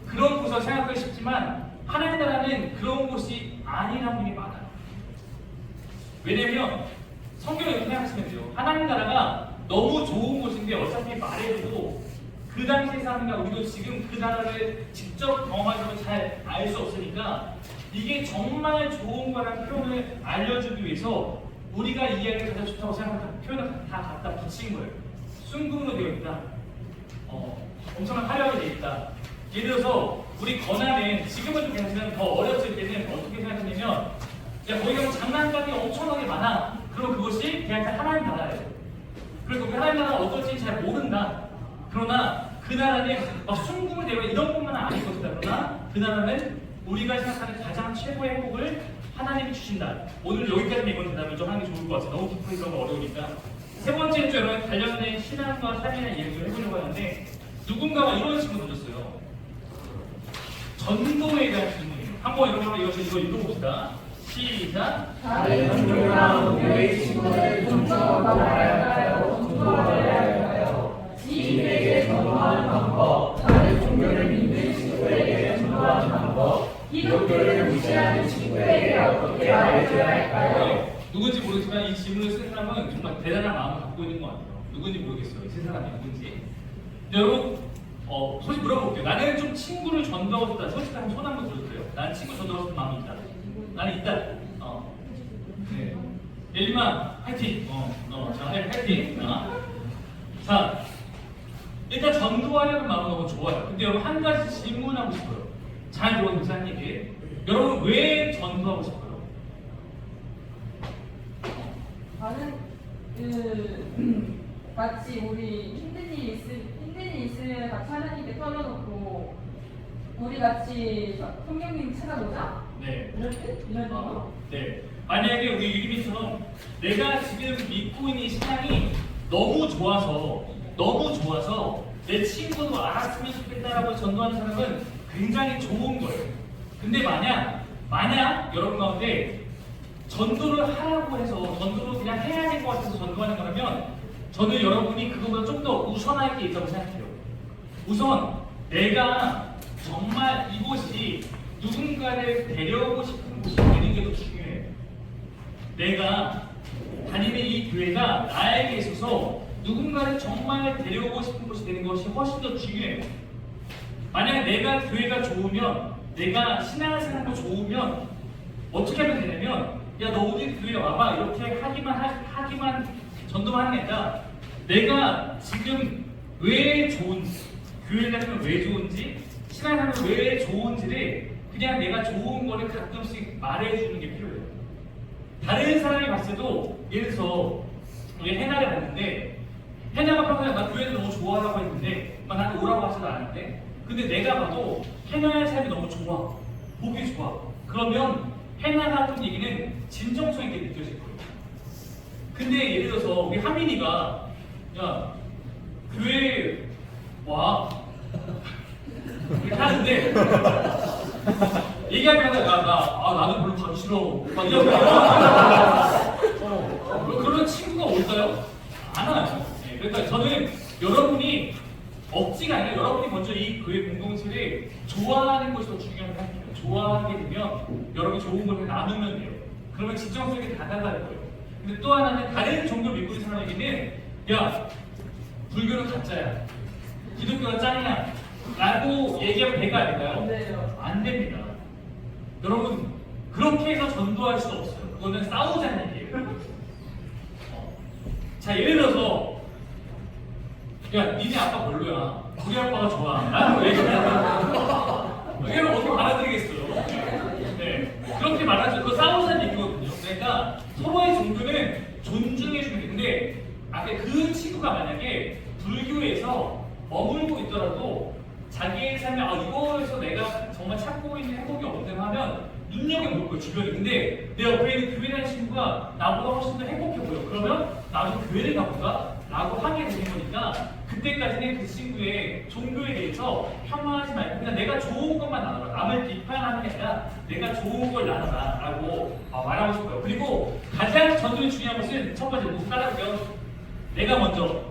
그런 곳을 생각하기 쉽지만 하나님 나라는 그런 곳이 아니라는 분이 많아요. 왜냐면 성경을 이렇게 생각하시면 돼요. 하나님 나라가 너무 좋은 곳인데 어차피 말해도 그 당시 사람이나 우리도 지금 그 나라를 직접 경험하려면 잘 알 수 없으니까 이게 정말 좋은 거라는 표현을 알려주기 위해서 우리가 이해하기 가장 좋다고 생각하는 표현을 다 갖다 붙인 거예요. 순금으로 되어 있다. 엄청난 화려하게 되어 있다. 예를 들어서 우리 건아는 지금은 좀 괜찮지만 더 어렸을 때는 어떻게 생각했냐면 야 거기 가면 장난감이 엄청나게 많아. 그럼 그것이 걔한테 하나님 나라예요. 그리고 그 하나님 나라가 어떨지 잘 모른다. 그러나 그 나라는 막 순금을 되어 이런 것만 아닐 것이다. 그러나 그 나라는 우리가 생각하는 가장 최고의 행복을 하나님이 주신다. 오늘 여기까지 이번 대답을 좀 하는 게 좋을 것 같아요. 너무 깊은 그런 거 어려우니까. 세 번째 주 여러분 관련된 신앙과 삶이나 이야기를 해보려고 하는데 누군가가 이런 식으로 던졌어요. 전도에 대한 질문이에요. 한번 여러분 이거 읽어봅시다. 시작. 다른 종교나 종교의 친구를 존중하고 말할까요? 존중하여야 할까요? 지인에게 전도하는 방법, 다른 종교를 믿는 친구에게 전도하는 방법, 기독교를 무시하는 친구에게 어떻게 말해줘야 할까요? 누군지 모르지만 이 질문을 쓴 사람은 정말 대단한 마음을 갖고 있는 것 같아요. 누군지 모르겠어요. 쓴 사람이 누군지. 근데 여러분, 솔직히 물어볼게요. 나는 좀 친구를 전도하고 싶다. 솔직히 손 한번 들어주세요. 나는 친구 전도하고 싶은 마음이 있다. 나는 있다. 네. 예림아, 화이팅! 자, 화이팅! 자, 일단 전도하려는 마음은 너무 좋아요. 근데 여러분, 한 가지 질문하고 싶어요. 잘 들어보세요, 한 얘기. 여러분, 왜 전도하고 싶어요? 나는 마치 우리 힘든 일이 있으면 같이 하나님께 털어놓고 우리 같이 성령님 찾아보자. 네. 이런 뜻? 이런 뜻? 네. 만약에 우리 유리민처럼 내가 지금 믿고 있는 신앙이 너무 좋아서 내 친구도 알았으면 좋겠다라고 전도하는 사람은 굉장히 좋은 거예요. 근데 만약 여러분 가운데 전도를 하라고 해서 전도를 그냥 해야 될 것 같아서 전도하는 거라면 저는 여러분이 그거보다 좀 더 우선할 게 있다고 생각해요. 우선 내가 정말 이곳이 누군가를 데려오고 싶은 곳이 되는 게 더 중요해요. 내가 다니는 이 교회가 나에게 있어서 누군가를 정말 데려오고 싶은 곳이 되는 것이 훨씬 더 중요해요. 만약 내가 교회가 좋으면, 내가 신앙생활도 좋으면 어떻게 하면 되냐면, 야 너 우리 교회 와봐 이렇게 하기만 전도만 하는 게 아니라 내가 지금 왜 좋은지, 교회 다니면 왜 좋은지, 신앙생활은 왜 좋은지를 그냥 내가 좋은 거를 가끔씩 말해주는 게 필요해요. 다른 사람이 봤을 때도 예를 들어서 우리 해나를 봤는데 해나가 평소에 나 교회를 너무 좋아하라고 했는데 막 나한테 오라고 하지도 않았는데 근데 내가 봐도 해나의 삶이 너무 좋아, 보기 좋아. 그러면 해나가 하는 얘기는 진정성 있게 느껴질 거예요. 근데 예를 들어서 우리 하민이가 야 교회 와 이렇게 하는데 얘기하면 나는 별로 가기 싫어 막 이러고 그런 친구가 올까요? 안 와요. 네, 그러니까 저는 여러분이 억지가 아니라 여러분이 먼저 이 교회 공동체를 좋아하는 것이 더 중요하다고 생각해요. 좋아하게 되면 여러분이 좋은 걸 나누면 돼요. 그러면 진정성이 다 달라질 거예요. 근데 또 하나는 다른 종교 믿고 있는 사람에게는 야 불교는 가짜야, 기독교가 짱이야 라고 얘기하면 배가 아닐까요? 네. 안 됩니다. 여러분 그렇게 해서 전도할 수 없어요. 그거는 싸우자는 얘기예요. 자 예를 들어서 야 니네 아빠 별로야, 우리 아빠가 좋아 라고 얘기하면 얘를 어떻게 받아들이겠어요? 네, 그렇게 말하죠. 그거 싸우자는 얘기거든요. 그러니까 서로의 종교는 존중해주는 게, 근데 아까 그 친구가 만약에 불교에서 머물고 있더라도 자기의 삶에 이거에서 내가 정말 찾고 있는 행복이 없는 하면 눈여겨볼 거예요, 주변에. 근데 내 옆에 있는 교회 다니는 친구가 나보다 훨씬 더 행복해 보여. 그러면 나도 교회를 가볼까? 라고 하게 되는 거니까 그때까지는 그 친구의 종교에 대해서 폄하하지 말고 그냥 내가 좋은 것만 나눠라. 남을 비판하는 게 아니라 내가 좋은 걸 나눠라 라고 말하고 싶어요. 그리고 가장 전도에 중요한 것은 첫 번째, 누구 따라할게요? 내가 먼저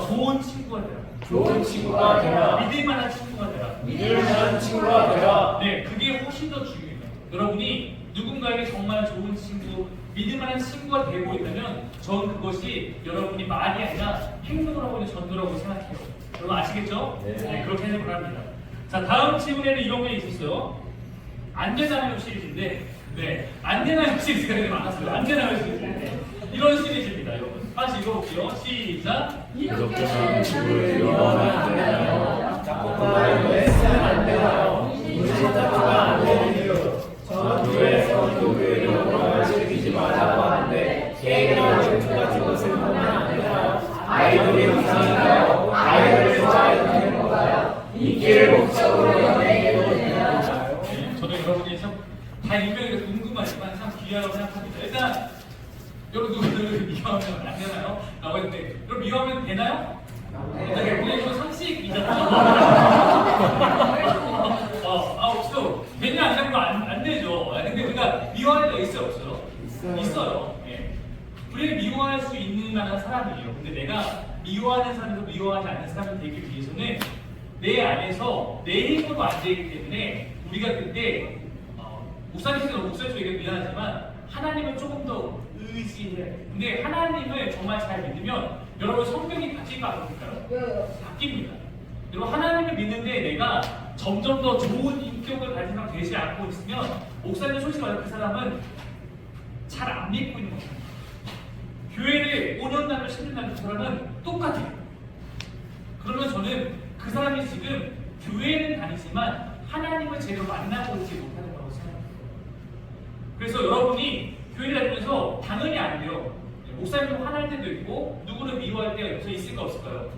좋은 친구가 되라. 좋은 친구가 되라. 믿을 만한 친구가 되라. 믿을 만한 친구가 되라. 네, 그게 훨씬 더 중요해요. 여러분이 누군가에게 정말 좋은 친구, 믿을 만한 친구가 되고 있다면 저는 그것이 여러분이 말이 아니라 행동을 하고 있는 전도라고 생각해요. 여러분 아시겠죠? 네, 그렇게 해석을 합니다. 자, 다음 질문에는 이런 게 있었어요. 안되나요 시리즈인데, 네, 안되나요 시리즈가 되게 많았어요. 안되나요 시리즈. 이런 시리즈입니다, 여러분. 다시 읽어볼게요. 시작. 기독교는 주를 위험하면 안 되나요? 자꾸만 왜 쓰면 안 되나요? 인신다투가 안 되는 이유. 전교에서 교회를 오라고 즐기지 말라고 하는데 게임이나 춤 같은 것을 보면 안 되나요? 아이돌이 이상인가요? 아이돌을 좋아해도 되는 건가요? 인기를 목적으로 연예계로 되나요? 네, 저는 여러분이 참다 인명이 궁금하지만 참 귀하다고 생각합니다. 일단 여러분들 미워하면 안 되나요? 라고 했는데 그럼 미워하면 되나요? 일단 우리 이거 상식이잖아요. 없어. 되냐 안 되는 거 안 되죠. 근데 우리가 미워할 때 있어요, 없어요? 있어요. 예. 우리를 미워할 수 있는 만한 사람이에요. 근데 내가 미워하는 사람에서 미워하지 않는 사람이 되기 위해서는 내 안에서 내 힘으로 안 되기 때문에 우리가 그때 목사님께서 목사님 얘기 미안하지만 하나님을 조금 더 의지해야 돼요. 근데 하나님을 정말 잘 믿으면 여러분 성격이 바뀔까 안 바뀔까요? 바뀝니다. 여러분 하나님을 믿는데 내가 점점 더 좋은 인격을 가진 사람 되지 않고 있으면 목사님 솔직히 말해 그 사람은 잘 안 믿고 있는 거예요. 교회를 5년 다니고 10년 다니는 그 사람은 똑같아요. 그러면 저는 그 사람이 지금 교회는 다니지만 하나님을 제대로 만나고 있지 못하는 거라고 생각합니다. 그래서 여러분이 교회를 다니면서 당연히 안 돼요. 목사님도 화날 때도 있고 누구를 미워할 때가 있을까 없을까요?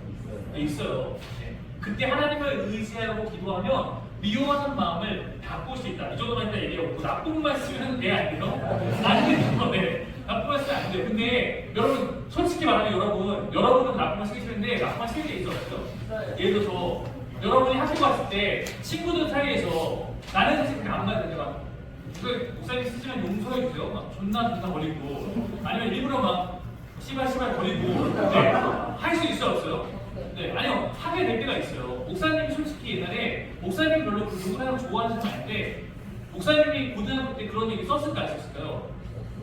있어요. 네. 그때 하나님을 의지하고 기도하면 미워하는 마음을 바꿀 수 있다. 이 정도만 일단 얘기하고 나쁜만 쓰면 돼, 안 돼요? 안 돼요. 네. 나쁜만 쓰면 안 돼요. 근데 여러분 솔직히 말하면 여러분은 나쁜만 쓰기 싫은데 나쁜만 쓰는 게 있어요. 예를 들어서 여러분이 학교 갔을 때 친구들 사이에서 나는 사실 그렇게 안 맞는데 막 그 목사님 쓰시면 용서해 주세요. 막 존나 거리고 아니면 일부러 막 씨발 거리고 네. 할 수 있어요, 없어요? 네, 아니요. 하게 될 때가 있어요. 목사님이 솔직히 옛날에 목사님이 별로 그 누구나 좋아하는 사람 아닌데 목사님이 고등학교 때 그런 얘기 썼을까 안 썼을까요?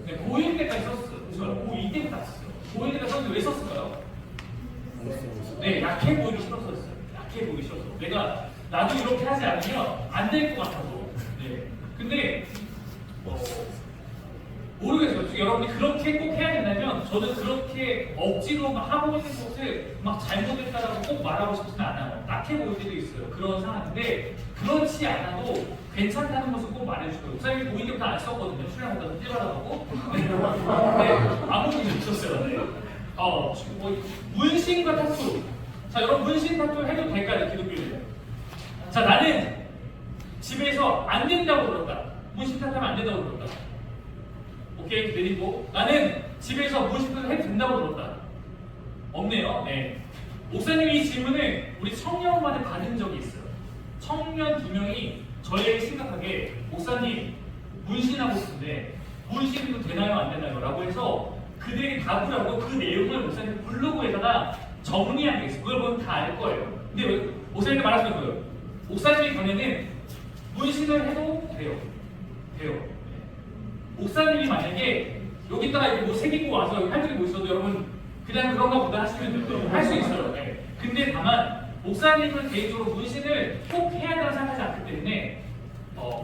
네, 고1 때까지 썼어요. 고2 때부터 안 썼어요. 고1 때까지 썼는데 왜 썼을까요? 네, 약해 보이기 싫어서 썼어요. 약해 보이기 싫어서. 나도 이렇게 하지 않으면 안 될 것 같아서. 네. 근데 모르겠어요. 여러분이 그렇게 꼭 해야 된다면 저는 그렇게 억지로 막 하고 있는 것을 막 잘못했다라고 꼭 말하고 싶지는 않아요. 낙해 보일 때도 있어요. 그런 상황인데 그렇지 않아도 괜찮다는 것을 꼭 말해주고요. 목사님이 고인 때부터 안 썼거든요. 출연 못해서 떼받아가고 네, 아무 문제 없었어요. 네. 문신과 타투. 자, 여러분 문신 타투 해도 될까요? 기독교는? 자, 나는 집에서 안 된다고 들었다. 문신 타투 하면 안 된다고 들었다. 오케이, 내리고 나는 집에서 문신을 해도 된다고 들었다. 없네요. 네. 목사님이 이 질문을 우리 청년만에 받은 적이 있어요. 청년 2명이 저에게 심각하게 목사님 문신하고 싶은데 문신도 되나요 안 되나요? 라고 해서 그들이 답을 하고 그 내용을 목사님 블로그에다가 정리한 게 있어요. 그걸 보면 다 알 거예요. 근데 왜 목사님이 말하시는 거예요? 목사님의 견해는 문신을 해도 돼요. 목사님이 만약에 여기다가 뭐 새기고 와서 할들이 뭐 있어도 여러분 그냥 그런가 보다 하시면 돼요. 할 수 있어요. 네. 근데 다만 목사님은 개인적으로 문신을 꼭 해야 된다고 생각하지 않기 때문에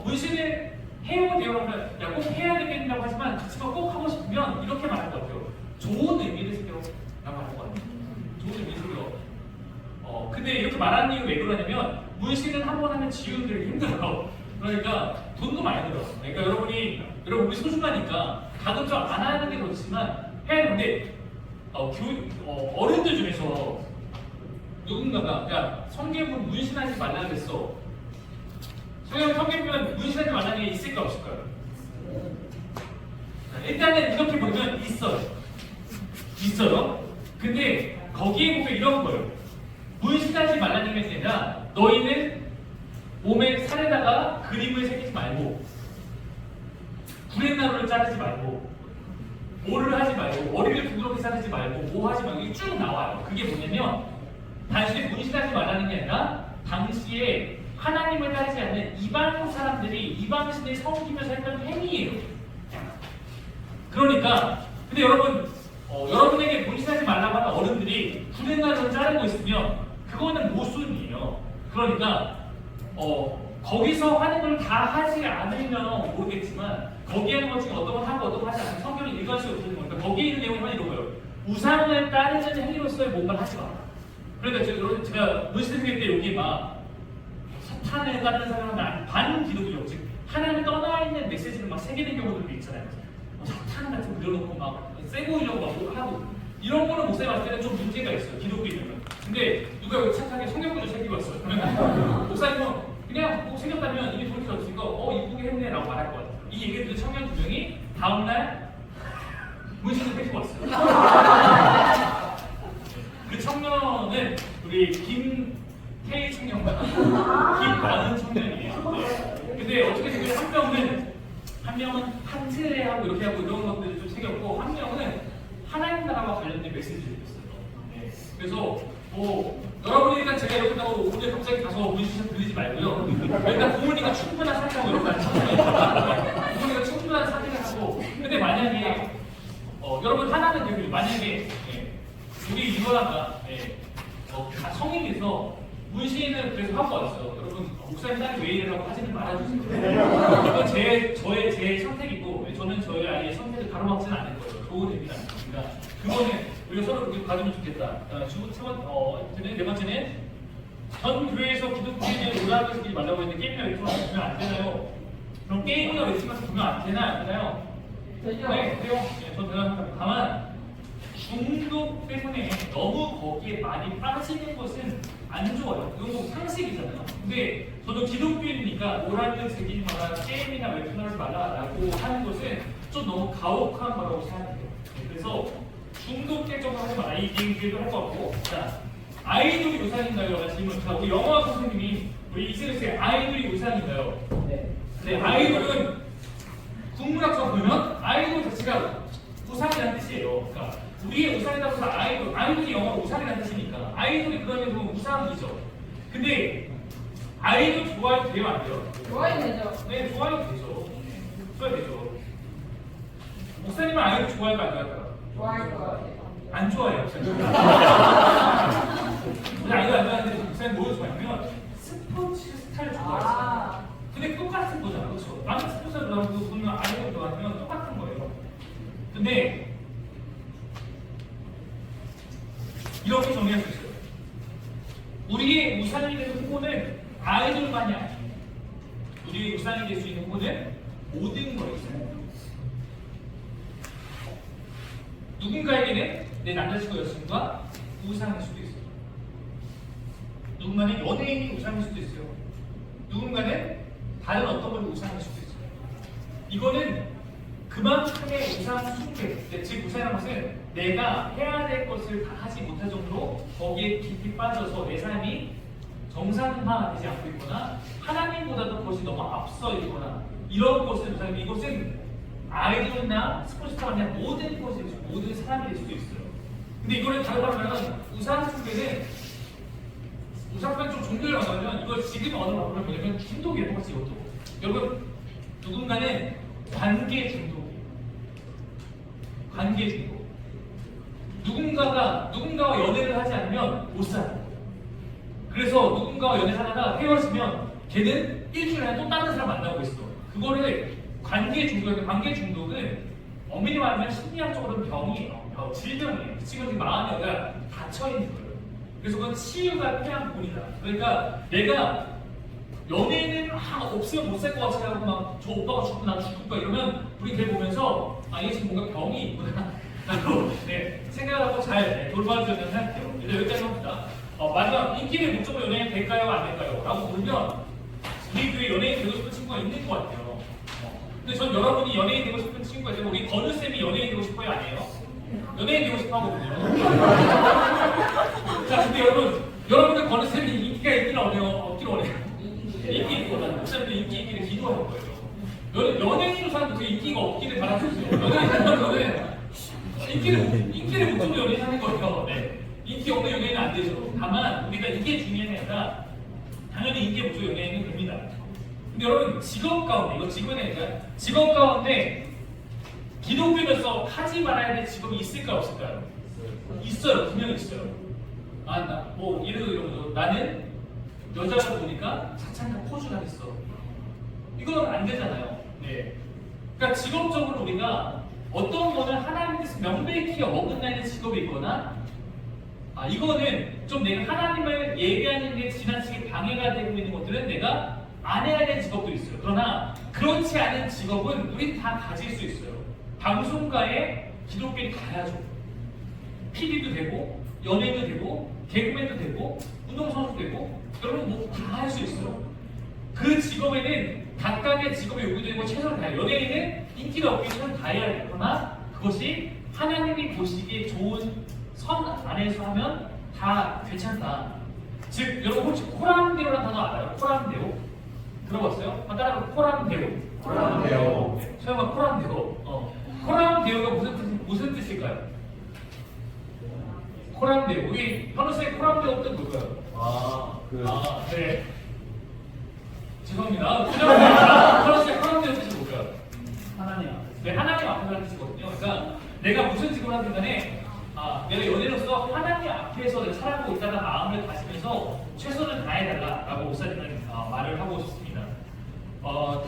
문신을 해야 돼요 하면 꼭 해야 되겠다고 하지만 그치만 꼭 하고 싶으면 이렇게 말할 것 같아요. 좋은 의미를 새겨 라고 할 것 같아요. 좋은 의미를 새겨. 근데 이렇게 말하는 이유 왜 그러냐면 문신은 한 번 하면 지우기 힘들어요. 그러니까 돈도 많이 들어요. 그러니까 여러분이 소중하니까 가급적 안 하는 게 좋지만 해야 되는데 어른들 중에서 누군가가 야 성경은 문신하지 말라 그랬어. 성경은 문신하지 말라는 게 있을까 없을까요? 일단은 이렇게 보면 있어요. 근데 거기에 보면 이런 거예요. 문신하지 말라는 게 아니라 너희는 몸에 살에다가 그림을 새기지 말고 구렛나루를 자르지 말고 뭐를 하지 말고 머리를 부드럽게 자르지 말고 뭐 하지 말고 이게 쭉 나와요. 그게 뭐냐면 단순히 문신하지 말라는 게 아니라 당시에 하나님을 따르지 않는 이방 사람들이 이방신을 섬기면서 했던 행위예요. 그러니까 근데 여러분에게 문신하지 말라고 하는 어른들이 구렛나루를 자르고 있으면 그거는 모순이에요. 그러니까 거기서 하는 걸 다 하지 않으면 모르겠지만 거기에 하는 것 중에 어떤 걸 하고 어떤 걸 하지 않으면 성경을 읽을 수 없는 거니까 거기에 있는 내용이 이런 거예요. 우상을 따르는 행위로서의 뭔가를 하지 마라. 그러니까 제가 문신생일 때 여기 막 사탄을 따르는 사람은 반기독교적 즉 하나님을 떠나 있는 메시지를 막 새기는 경우들도 있잖아요. 사탄 같은 거 그려놓고 막 세 보이려고 막 하고 이런 거는 목사님 봤을 때는 좀 문제가 있어요. 기독교인들은. 근데 누가 여기 착하게 성경구조 새기고 왔어요. 그러면 목사님은 그냥 뭐 생겼다면 이미 돈이 없으니까 이쁘게 했네 라고 말할 것 같아요. 이 얘기를 듣는 청년 2명이 다음날 문신을 뺏고 왔어요. 그 청년은 우리 김태희 청년과 김나은 청년이에요. 네. 근데 어떻게 생각해요? 한 명은 한트레하고 이렇게 하고 이런 것들을 좀 새겼고 한 명은 하나님 나라와 관련된 메시지를 줬어요. 네. 그래서 여러분이 일단 제가 이렇게 하고 오늘 갑자기 가서 문신 들리지 말고요. 일단 부모님과 충분한 사랑하고 이런 거 하시잖아요. 부모님과 충분한 사랑을 하고 근데 만약에 여러분 하나는 여기 만약에 우리 유아가 성인에서 문신을 그래서 하고 왔어요. 여러분 목사님 딸이 왜 이래라고 하지는 말아주세요. 이건 제 선택이고 저는 저희 아이의 선택을 가로막지는 않을 거예요. 도움이 됩니다. 그러니까 그거는 우리가 서로 그렇게 가지면 좋겠다. 네 번째는 전 교회에서 기독교인의 오락을 쓰지 말라고 했는데 게임이나 웹툰을 보면 안 되나요? 그럼 게임이나 웹툰을 보면 안 되나요? 네, 그래요. 전 대단합니다. 다만 중독 때문에 너무 거기에 많이 빠지는 것은 안 좋아요. 이건 뭐 상식이잖아요. 근데 저도 기독교인이니까 오락을 즐기지 마라, 게임이나 웹툰 하지 말라라고 하는 것은 좀 너무 가혹한 거라고 생각해요. 그래서 중독적으로 하지 마라. 이 얘기도 할 것 같고. 자, 아이돌이 우상인가요? 라는 질문. 자, 우리 영화 선생님이 우리 이슬쌤 아이돌이 우상인가요? 네, 아이돌은 국문학적 보면 아이돌 자체가 우상이라는 뜻이에요. 그러니까 우리의 우상이라고 해서 아이돌이 영어로 우상이라는 뜻이니까 아이돌이 그러면 그건 우상이죠. 근데 아이돌 좋아해도 돼요, 안 돼요? 좋아야 되죠. 네, 좋아해도 되죠. 좋아해도 되죠. 목사님은 아이돌 좋아할까 안 좋아할까요? 좋아할 것 같아요. 안 좋아해요, 목사님. 아이돌 안 좋아하는데 목사님 뭘 좋아하냐면 스포츠 스타를 좋아해요. 아, 근데 똑같은 거잖아, 그렇죠? 나는 스포츠를 좋아하고 그러면 아이돌 좋아하면 똑같은 거예요. 근데 이렇게 정리할 수 있어요. 우리의 우상이 되는 후보는 아이돌만이 아니에요. 우리의 우상이 될 수 있는 후보는 모든 거에 있어요. 누군가에게는 내 남자친구 여자친구가 우상일 수도 있어요. 누군가는 연예인이 우상일 수도 있어요. 누군가는 다른 어떤 분이 우상일 수도 있어요. 이거는 그만큼의 우상 숭배, 즉 우상이라는 것은 내가 해야 될 것을 다 하지 못할 정도로 거기에 깊이 빠져서 내 삶이 정상화되지 않고 있거나 하나님보다도 그것이 너무 앞서 있거나 이런 것을 우상이 이것은 아이돌이나 스포츠가 아니라 모든 것이 모든 사람이 될 수도 있어요. 근데 이거를 다른 말로 하면 우상 숭배는 우상만 좀 종교를 만나면 이걸 지금 언어로 바꾸면 뭐냐면 중독이에요. 똑같이 이것도. 여러분 누군가는 관계 중독이에요. 관계 중독. 누군가와 연애를 하지 않으면 못 살아요. 그래서 누군가와 연애를 하다가 헤어지면 걔는 일주일에 또 다른 사람 만나고 있어. 그거를 관계 중독이에요. 관계 중독은 엄밀히 말하면 심리학적으로는 병이에요. 질병이에요. 지금 마음이 여기가 닫혀 있는 거예요. 그래서 그건 치유가 필요한 부분이다. 그러니까 내가 연예인은 없으면 못 살 것 같이 하고 막 저 오빠가 죽고 나 죽을 거야 이러면 우리 걔 보면서 아 얘 지금 뭔가 병이 있구나 라고 생각을 하고 잘 돌봐줘야 된다고 생각해요. 이제 여기까지 합니다. 마지막 인기를 목적으로 연예인 될까요 안 될까요? 라고 물으면 우리 교회 연예인 되고 싶은 친구가 있는 것 같아요. 근데 전 여러분이 연예인 되고 싶은 친구가 있으면 우리 건우쌤이 연예인 되고 싶어요 아니에요? 연예인 되고 싶어 하거든요. 자 근데 여러분들 건우쌤이 인기가 있기는 없기는 원해요. 인기 있거나 목사님도 인기를 기도하는 거예요. 연예인으로 사는 그 인기가 없기를 바라셨어요. 연예인은 인기를 목적으로 연예인 하는 거예요. 네. 인기 없는 연예인은 안 되죠. 다만 우리가 이게 중요한 게 아니라 당연히 인기의 목적으로 연예인은 됩니다. 근데 여러분 직업 가운데 이거 직업이 아니라 직업 가운데 기독교에서 하지 말아야 될 직업이 있을까 없을까요? 있어요. 분명히 있어요. 뭐 예를 들어 나는 여자를 보니까 차창과 포즈를 하겠어. 이건 안 되잖아요. 네. 그러니까 직업적으로 우리가 어떤 거는 하나님께서 명백히 어긋나는 직업이 있거나 이거는 좀 내가 하나님을 예배하는 게 지나치게 방해가 되고 있는 것들은 내가 안 해야 되는 직업도 있어요. 그러나 그렇지 않은 직업은 우린 다 가질 수 있어요. 방송가에 기독교인이 가야죠. PD도 되고 연예인도 되고 개그맨도 되고 운동선수도 되고 여러분 뭐 다 할 수 있어요. 그 직업에는 각각의 직업이 요구되고 최선을 다해요. 연예인은 인기가 없기 최선을 다해야 돼요. 그러나 그것이 하나님이 보시기에 좋은 선 안에서 하면 다 괜찮다. 즉 여러분 혹시 코람데오라는 단어 알아요? 코람데오? 들어봤어요? 따라가 코람데오. 코람데오. 설마 코람데오. 코람데오가 무슨 뜻일까요? 코람데오. 우리 현우쌤 코람데오 뜻 뭘까요? 네. 죄송합니다. 현우쌤 코람데오 뜻이 뭘까요? 하나님. 네, 하나님 앞에서라는 뜻이거든요. 그러니까 내가 무슨 직업을 하든 간에 내가 연예인으로서 하나님 앞에서 내가 살아가고 있다는 마음을 가지면서 최선을 다해달라라고 목사님은 말을 하고 싶습니다.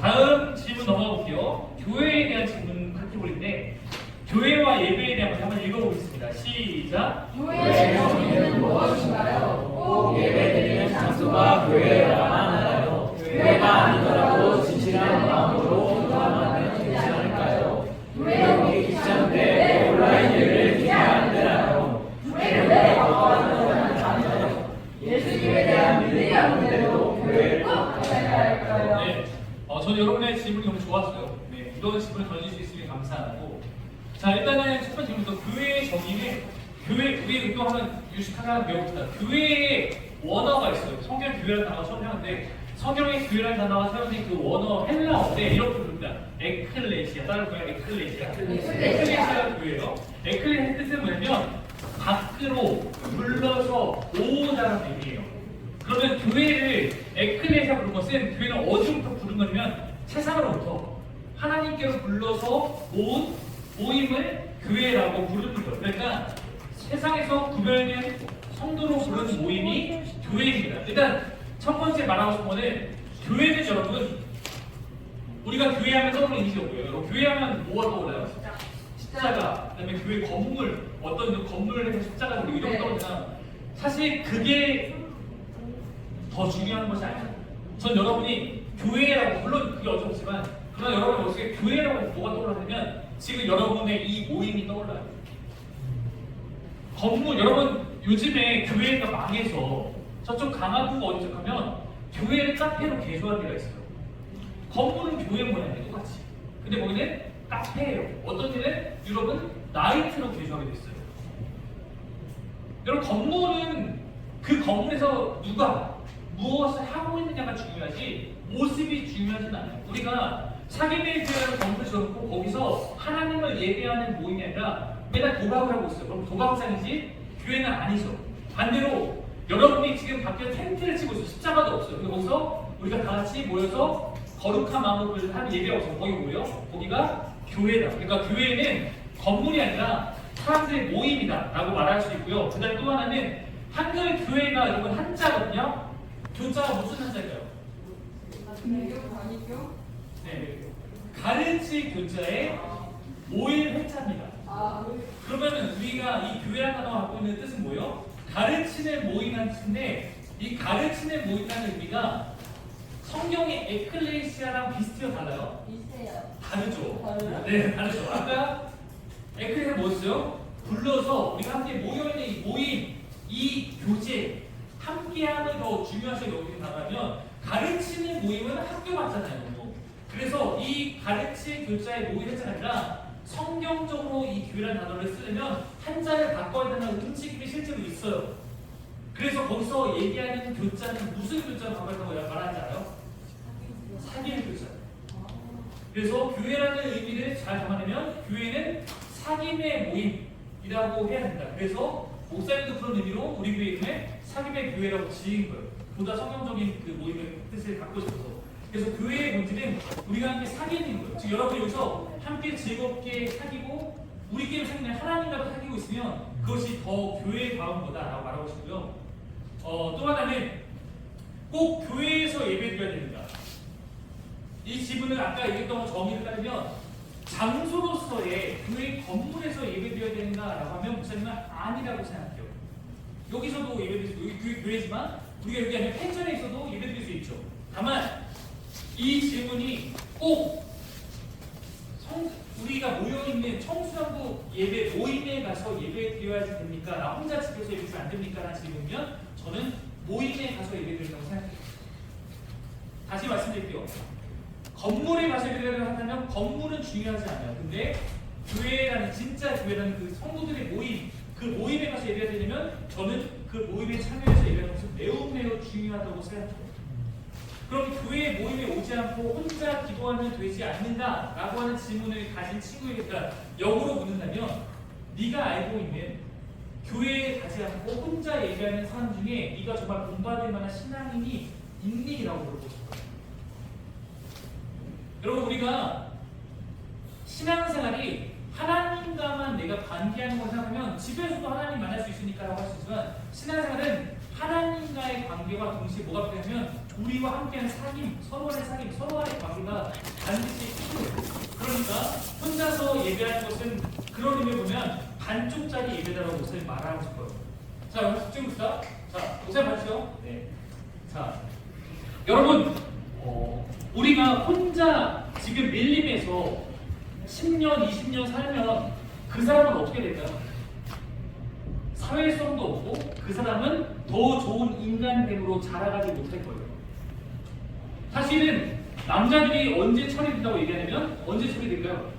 다음 질문 넘어가 볼게요. 교회에 대한 질문 카테고리인데 교회와 예배에 대한 것을 한번 읽어보겠습니다. 시작. 교회의 정의는 무엇인가요? 꼭 예배드리는 장소가 교회여야만 하나요? 교회가 아니더라도 진실한 마음으로 기도하면 되지 않을까요? 교회에 귀찮은데 온라인 예배를 기대하는 데나요? 교회를 왜 바꿔하는 것은 아니요. 예수님의 네, 이런 질문을 던질 수 있으면 감사하고. 자, 일단은 첫 번째 질문부터 교회의 정의는 교회 우리 또 하나 유식하나 배웁시다. 교회의 원어가 있어요. 성경 교회라는 단어가 처음 사용하는데 성경의 교회라는 단어가 사용된 그 원어 헬라어인데 이렇게 부릅니다. 에클레시아. 따로 보면 에클레시아. 에클레시아가 교회예요. 에클레시아의 뜻은 뭐냐면 밖으로 불러서 모으다는 의미예요. 그러면 교회를 에클레시아 부른 것은 교회는 어디부터 부른 거냐면 세상으로부터 하나님께로 불러서 모은 모임을 교회라고 부르는 거예요. 그러니까 세상에서 구별된 성도로 부르는 모임이 교회입니다. 일단 첫 번째 말하고 싶은 거는 교회는 여러분 우리가 교회하면 떠오르는 이미지가 뭐예요? 교회하면 뭐가 떠올라요? 십자가, 그다음에 교회 건물, 어떤 건물을 해서 십자가 그리고 이런 거 떠오르잖아. 사실 그게 더 중요한 것이 아니에요. 전 여러분이 교회라고 물론 그게 어렵지만 그러나 여러분이 어떻게 교회라고 뭐가 떠올라냐면 지금 여러분의 이 모임이 떠올라요. 건물 여러분 요즘에 교회가 망해서 저쪽 강화도가 어디서 가면 교회를 카페로 개조한 데가 있어요. 건물은 교회 모양이에요 똑같이. 근데 거기는 카페예요. 어떤 데는 유럽은 나이트로 개조하게 됐어요. 여러분 건물은 그 건물에서 누가 무엇을 하고 있느냐가 중요하지 모습이 중요하진 않아요. 우리가 사계명의 교회라는 건물을 지어놓고 거기서 하나님을 예배하는 모임이 아니라 맨날 도박을 하고 있어요. 그럼 도박장이지 교회는 아니죠. 반대로 여러분이 지금 밖에 텐트를 치고 있어요. 십자가도 없어요. 근데 거기서 우리가 다 같이 모여서 거룩한 마음으로 하는 예배가 없어요. 거기 뭐예요? 거기가 교회다. 그러니까 교회는 건물이 아니라 사람들의 모임이다 라고 말할 수 있고요. 그 다음에 또 하나는 한글 교회가 여러분 한자거든요. 교자가 무슨 한자일까요? 네, 가르치 교자의 모일 회자입니다. 그러면 우리가 이 교회라는 단어가 갖고 있는 뜻은 뭐예요? 가르치는 모임이라는 뜻인데 이 가르치는 모임이라는 의미가 성경의 에클레시아랑 비슷해요? 달라요? 다르죠? 네, 다르죠. 아까 에클레시아가 뭐였어요? 불러서 우리가 함께 모여있는 이 모임, 이 교제, 함께함을 더 중요하게 여기는 단어라면 가르치는 모임은 학교 같잖아요. 그래서 이 가르치 교자의 모임 회자가 아니라 성경적으로 이 교회라는 단어를 쓰려면 한자를 바꿔야 되는 움직임이 실제로 있어요. 그래서 거기서 얘기하는 교자는 무슨 교자로 바꿔야 된다고 말하는지 알아요? 사귐 교자. 그래서 교회라는 의미를 잘 담아내면 교회는 사귐의 모임이라고 해야 된다. 그래서 목사님도 그런 의미로 우리 교회 이름에 사귐의 교회라고 지은 거예요. 보다 성경적인 그 모임의 뜻을 갖고 싶어서. 그래서 교회의 본질은 우리가 함께 사귀는 거예요. 즉 여러분 여기서 함께 즐겁게 사귀고 우리끼리 사귀는 하나님과도 사귀고 있으면 그것이 더 교회의 다운 거다라고 말하고 싶고요. 또 하나는 꼭 교회에서 예배드려야 됩니다. 이 지분을 아까 얘기했던 정의를 따르면 장소로서의 교회 건물에서 예배드려야 되는가라고 하면 목사님은 아니라고 생각해요. 여기서도 예배드릴 수 있고 여기 교회지만 우리가 여기 아니면 펜션에 있어도 예배드릴 수 있죠. 다만 이 질문이 꼭 우리가 모여있는 청소년부 예배 모임에 가서 예배 드려야지 됩니까? 나 혼자 집에서 예배 드리면 안 됩니까? 라는 질문이면 저는 모임에 가서 예배 드린다고 생각해요. 다시 말씀드릴게요. 건물에 가서 예배 드리려고 한다면 건물은 중요하지 않아요. 근데 교회라는 진짜 교회라는 그 성도들의 모임 그 모임에 가서 예배 드리면 저는 그 모임에 참여해서 예배하는 것은 매우 중요하다고 생각해요. 그럼 교회 모임에 오지 않고 혼자 기도하면 되지 않는다라고 하는 질문을 가진 친구에게 역으로 묻는다면 네가 알고 있는 교회에 가지 않고 혼자 예배하는 사람 중에 네가 정말 본받을 만한 신앙인이 있니? 라고 물어보고 싶어요. 여러분 우리가 신앙생활이 하나님과만 내가 관계하는 걸 생각하면 집에서도 하나님 만날 수 있으니까 라고 할 수 있지만 신앙생활은 하나님과의 관계와 동시에 뭐가 필요하면 우리와 함께하는 사귐, 서로 간의 관계가 반드시 필요해요. 그러니까 혼자서 예배하는 것은 그런 의미를 보면 반쪽짜리 예배다라고 목사님 말하고 싶어요. 자, 집중 봅시다. 자, 목사님 봐주세요. 네. 자, 여러분, 우리가 혼자 지금 밀림에서 10년, 20년 살면 그 사람은 어떻게 될까요? 사회성도 없고 그 사람은 더 좋은 인간됨으로 자라가지 못할 거예요. 사실은 남자들이 언제 처리된다고 얘기하냐면 언제 처리될까요?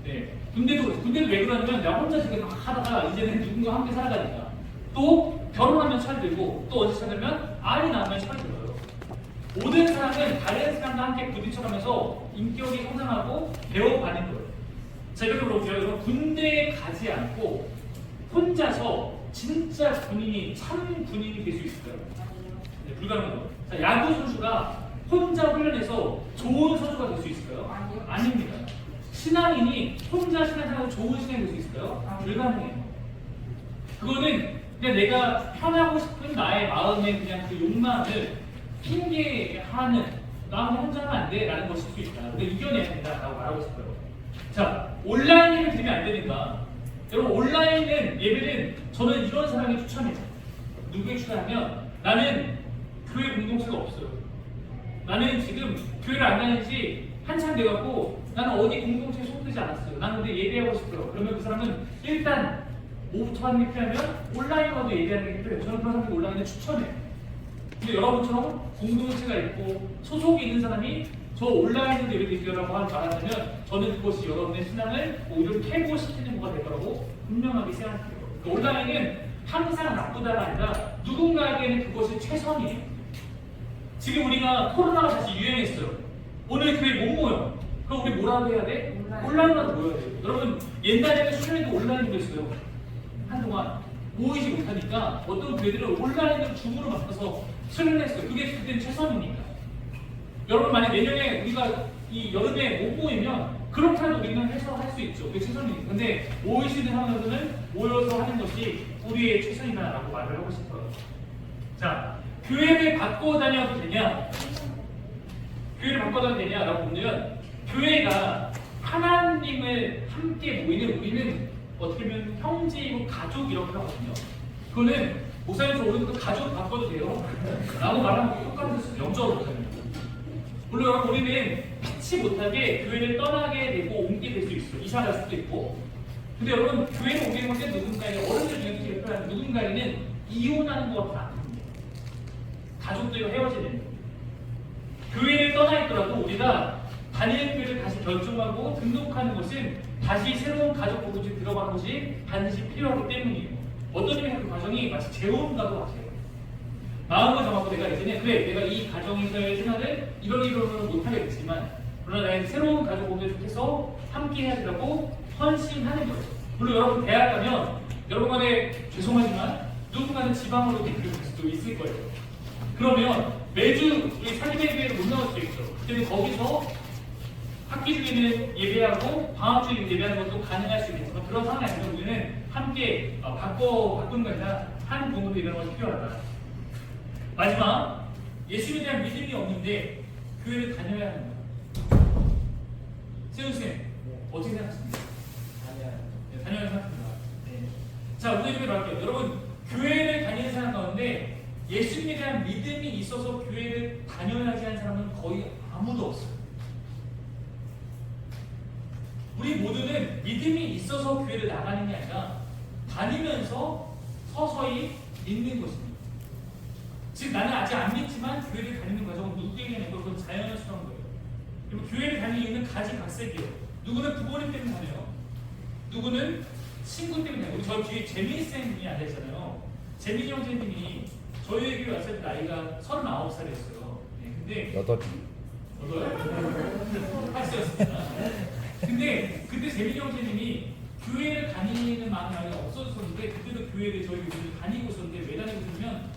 네. 군대도 왜 그러냐면 내가 혼자 지금 막 하다가 이제는 누군가 함께 살아가니까 또 결혼하면 처리되고 또 언제 처리되면 아이 낳으면 처리돼요. 모든 사람은 다른 사람과 함께 부딪혀가면서 인격이 성장하고 배워가는 거예요. 자, 이렇게 물어보세요. 여러분 군대에 가지 않고 혼자서 진짜 군인이 참 군인이 될 수 있을까요? 네, 불가능해요. 자, 야구 선수가 혼자 훈련해서 좋은 선수가 될 수 있을까요? 아니요. 아닙니다. 신앙인이 혼자 신앙생활로 좋은 신앙이 될 수 있을까요? 불가능해요. 그거는 그냥 내가 편하고 싶은 나의 마음의 그냥 그 욕망을 핑계하는 나 혼자 하면 안 돼 라는 것일 수 있다. 근데 이겨내야 된다 라고 말하고 싶어요. 자, 온라인 예배 드리면 안 되니까 여러분 온라인은 예배는 저는 이런 사람이 추천해요. 누구에게 추천하면 나는 교회 공동체가 없어요. 나는 지금 교회를 안 다니는 지 한참 돼갖고 나는 어디 공동체에 속되지 않았어요. 나는 근데 예배하고 싶어요. 그러면 그 사람은 일단 뭐부터 하는 게 필요하면 온라인으로도 예배하는 게 필요해요. 저는 그런 사람들 온라인을 추천해요. 근데 여러분처럼 공동체가 있고 소속이 있는 사람이 저 온라인으로 예배드리려고 말하면 저는 그것이 여러분의 신앙을 오히려 퇴보시키는 것가 될 거라고 분명하게 생각해요. 그러니까 온라인은 항상 나쁘다가 아니라 누군가에게는 그것이 최선이에요. 지금 우리가 코로나가 다시 유행했어요. 오늘 교회 못 모여. 그럼 우리 뭐라고 해야 돼? 온라인으로 모여야 돼요. 여러분 옛날에는 수련회도 온라인으로 했어요. 한동안 모이지 못하니까 어떤 교회들은 온라인으로 줌으로 바꿔서 수련을 했어요. 그게 그때는 최선이니까. 여러분 만약 내년에 우리가 이 여름에 못 모이면 그렇게라도 우리는 해서 할 수 있죠. 그게 최선이니까. 근데 모이시는 하면서는 모여서 하는 것이 우리의 최선이다라고 말을 하고 싶어요. 자, 교회를 바꿔 다녀도 되냐? 교회를 바꿔 다녀도 되냐라고 보면 교회가 하나님을 함께 모이는 우리는 어떻게 보면 형제이고 가족 이렇게 하거든요. 그거는 목사님 저 오늘부터 가족 바꿔도 돼요 라고 말하는 거 똑같은 수준 0.5%. 물론 여러분 우리는 피치 못하게 교회를 떠나게 되고 옮게 될 수 있어요. 이사 갈 수도 있고. 근데 여러분 교회를 옮기는 건데 누군가에게 어른들 중에서 대표하는 누군가에게는 이혼하는 것과 같습니다. 가족들과 헤어지는 거예요. 교회를 떠나 있더라도 우리가 다니는 교회를 다시 결정하고 등록하는 것은 다시 새로운 가족 공동체에 들어가는 것이 반드시 필요하기 때문이에요. 어떤 의미에서 그 과정이 마치 재혼과도 같아요. 마음을 정하고 내가 예전에 그래 내가 이 가정에서의 생활을 이런 못하게 됐지만 그러나 나의 새로운 가족 공동체에 속해서 함께 해야 되라고 헌신하는 거예요. 물론 여러분 대학 가면 여러분간에 죄송하지만 누군가는 지방으로 데리고 갈 수도 있을 거예요. 그러면 매주 우리 살림의 교회를 못 나올 수도 있죠. 그때는 거기서 학기 중에는 예배하고 방학 중에 예배하는 것도 가능할 수 있겠지만 그런 상황이 아니면 우리는 함께 바꾸는 게 아니라 한 공동체 일하는 것이 필요하다. 마지막, 예수에 대한 믿음이 없는데 교회를 다녀야 하는 거예요. 세훈쌤, 어떻게 생각하십니까? 네, 다녀야 생각합니다. 네. 자, 우리 교회로 할게요. 여러분, 교회를 다니는 사람 가운데 예수님에 대한 믿음이 있어서 교회를 다녀야지 하는 사람은 거의 아무도 없어요. 우리 모두는 믿음이 있어서 교회를 나가는 게 아니라 다니면서 서서히 믿는 것입니다. 즉 나는 아직 안 믿지만 교회를 다니는 과정은 누구에게는 그건 자연스러운 거예요. 그리고 교회를 다니는 이유는 가지각색이에요. 누구는 부모님 때문에 다녀요. 누구는 친구 때문에 다녀요. 우리 저 뒤에 재민이 쌤이 앉아있잖아요. 재민이 형제님이 저희 교회 왔을 때 나이가 39살이었어요. 네, 근데 8세였습니다. 근데 그때 재민이 형제님이 교회를 다니는 마음이 많이 없어졌었는데 그때도 교회를 저희 교회를 다니고 있었는데 왜 다니고 있냐면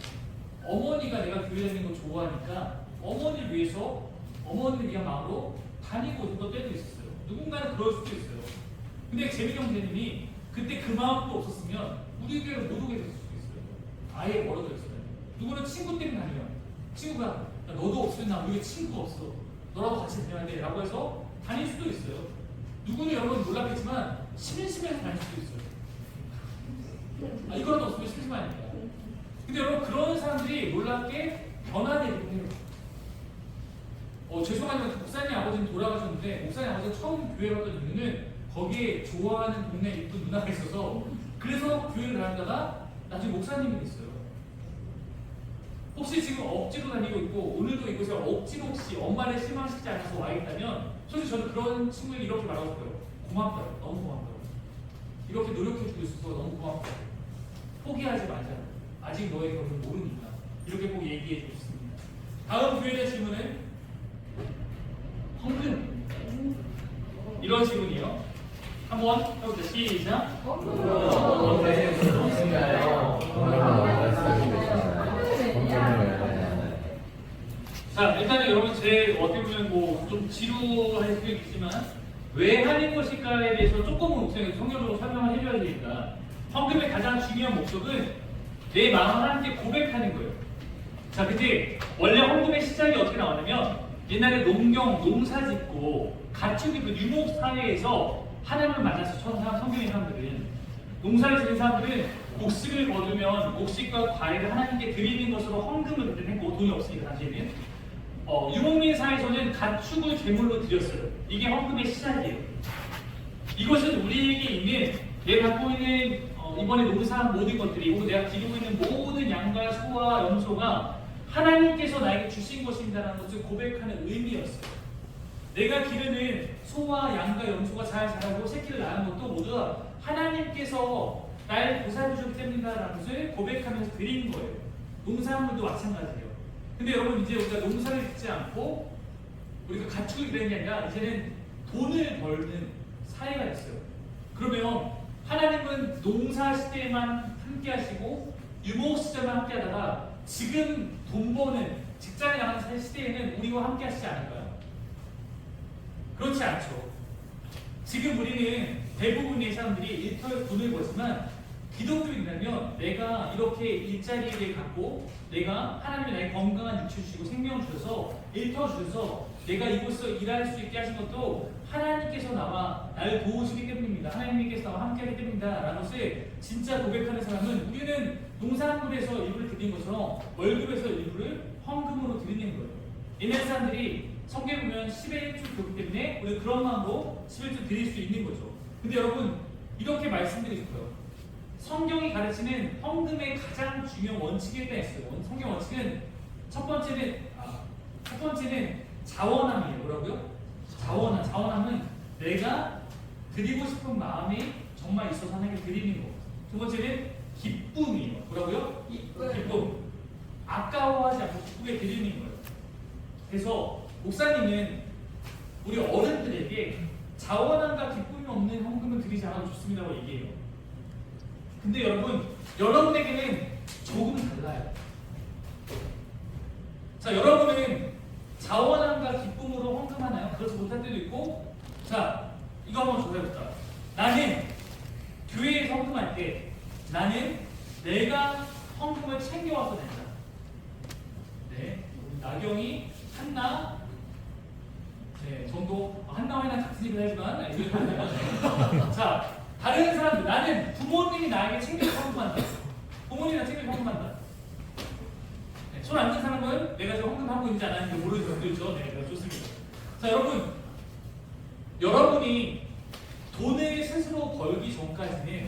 어머니가 내가 교회 다니는 거 좋아하니까 어머니를 위해서 어머니를 위한 마음으로 다니고 있던 때도 있었어요. 누군가는 그럴 수도 있어요. 근데 재민이 형제님이 그때 그 마음도 없었으면 우리 교회를 못 오게 됐을 수도 있어요. 아예 멀어져 있어요. 누구는 친구 때문에 다녀요. 친구가 야, 너도 없으면 나 우리 친구가 없어. 너라도 같이 다녀야 돼 라고 해서 다닐 수도 있어요. 누구는 여러분 놀랍겠지만 심심해서 다닐 수도 있어요. 이거라도 없으면 심심하니까. 근데 여러분 그런 사람들이 놀랍게 변화되기도 해요. 죄송하지만 목사님 아버지는 돌아가셨는데 목사님 아버지가 처음 교회 갔던 이유는 거기에 좋아하는 동네 이쁜 누나가 있어서 그래서 교회를 다녔다가 나중에 목사님이 됐어요. 혹시 지금 억지로 다니고 있고 오늘도 이곳에 억지로 혹시 엄마를 실망시키지 않아서 와 있다면 솔직히 저는 그런 친구에게 이렇게 말하고 싶어요. 고맙다. 너무 고맙다. 이렇게 노력해주고 있어서 너무 고맙다. 포기하지 말자. 아직 너의 것을 모르니까. 이렇게 꼭 얘기해주고 싶습니다. 다음 교회의 질문은 헌금. 이런 질문이요. 한번 해보자. 시작. 자, 일단은 여러분 제 어떻게 보면 뭐 좀 지루할 수도 있지만 왜 하는 것일까에 대해서 조금은 성경적으로 설명을 해줘야 되니까 헌금의 가장 중요한 목적은 내 마음을 하나님께 고백하는 거예요. 자, 근데 원래 헌금의 시작이 어떻게 나왔냐면 옛날에 농사 짓고 가축이 그 유목 사회에서 하나님을 만나서 성경의 사람들은 농사를 지는 사람들은 곡식을 거두면 곡식과 과일을 하나님께 드리는 것으로 헌금을 그때 했고 돈이 없으니까 당시에는 유목민 사회에서는 가축을 제물로 드렸어요. 이게 헌금의 시작이에요. 이것은 우리에게 있는 내가 갖고 있는 이번에 농사한 모든 것들이 혹은 내가 기르고 있는 모든 양과 소와 염소가 하나님께서 나에게 주신 것입니다라는 것을 고백하는 의미였어요. 내가 기르는 소와 양과 염소가 잘 자라고 새끼를 낳는 것도 모두 하나님께서 나를 보살펴 주기 때문이다라는 것을 고백하면서 드리는 거예요. 농사물도 마찬가지예요. 근데 여러분 이제 우리가 농사를 짓지 않고 우리가 가축을 기르는 게 아니라 이제는 돈을 벌는 사회가 됐어요. 그러면 하나님은 농사 시대에만 함께 하시고 유목 시대만 함께 하다가 지금 돈 버는 직장에 나가는 시대에는 우리와 함께 하시지 않을까요? 그렇지 않죠. 지금 우리는 대부분의 사람들이 일터에 돈을 벌지만 기독교인이라면 내가 이렇게 일자리를 갖고 내가 하나님이 나의 건강한 육체를 주시고 생명을 주셔서 일터 주셔서 내가 이곳에서 일할 수 있게 하신 것도 하나님께서 나를 도우시기 때문입니다. 하나님께서 나와 함께하기 때문입니다. 라는 것을 진짜 고백하는 사람은 우리는 농산물에서 일부를 드리는 것처럼 월급에서 일부를 헌금으로 드리는 거예요. 옛날 사람들이 성경에 보면 10의 1조 그렇기 때문에 우리 그런 마음으로 11조 드릴 수 있는 거죠. 근데 여러분 이렇게 말씀드리고 싶어요. 성경이 가르치는 헌금의 가장 중요한 원칙에 일단 있어요. 성경 원칙은 첫 번째는 자원함이에요. 뭐라고요? 자원함은 내가 드리고 싶은 마음이 정말 있어서 하나님께 드리는 거. 두 번째는 기쁨이에요. 뭐라고요? 기쁨. 아까워하지 않고 기쁘게 드리는 거예요. 그래서 목사님은 우리 어른들에게 자원함과 기쁨이 없는 헌금을 드리지 않아도 좋습니다라고 얘기해요. 근데 여러분에게는 조금 달라요. 자, 여러분은 자원함과 기쁨으로 헌금하나요? 그렇지 못할 때도 있고, 자, 이거 한번 조사해볼까? 나는 교회에서 헌금할 때 나는 내가 헌금을 챙겨와서 낸다. 네, 나경이, 한나, 네, 정도 한나와 한나 같은 일을 하지만 자, 다른 사람들, 나는 부모님이 나에게 챙겨서 헌금한다. 부모님이 나 챙겨서 헌금한다. 네, 손 안 든 사람은 내가 지금 헌금하고 있는지 안 하는지 모르는 분도 있죠. 네, 좋습니다. 자, 여러분이 돈을 스스로 벌기 전까지는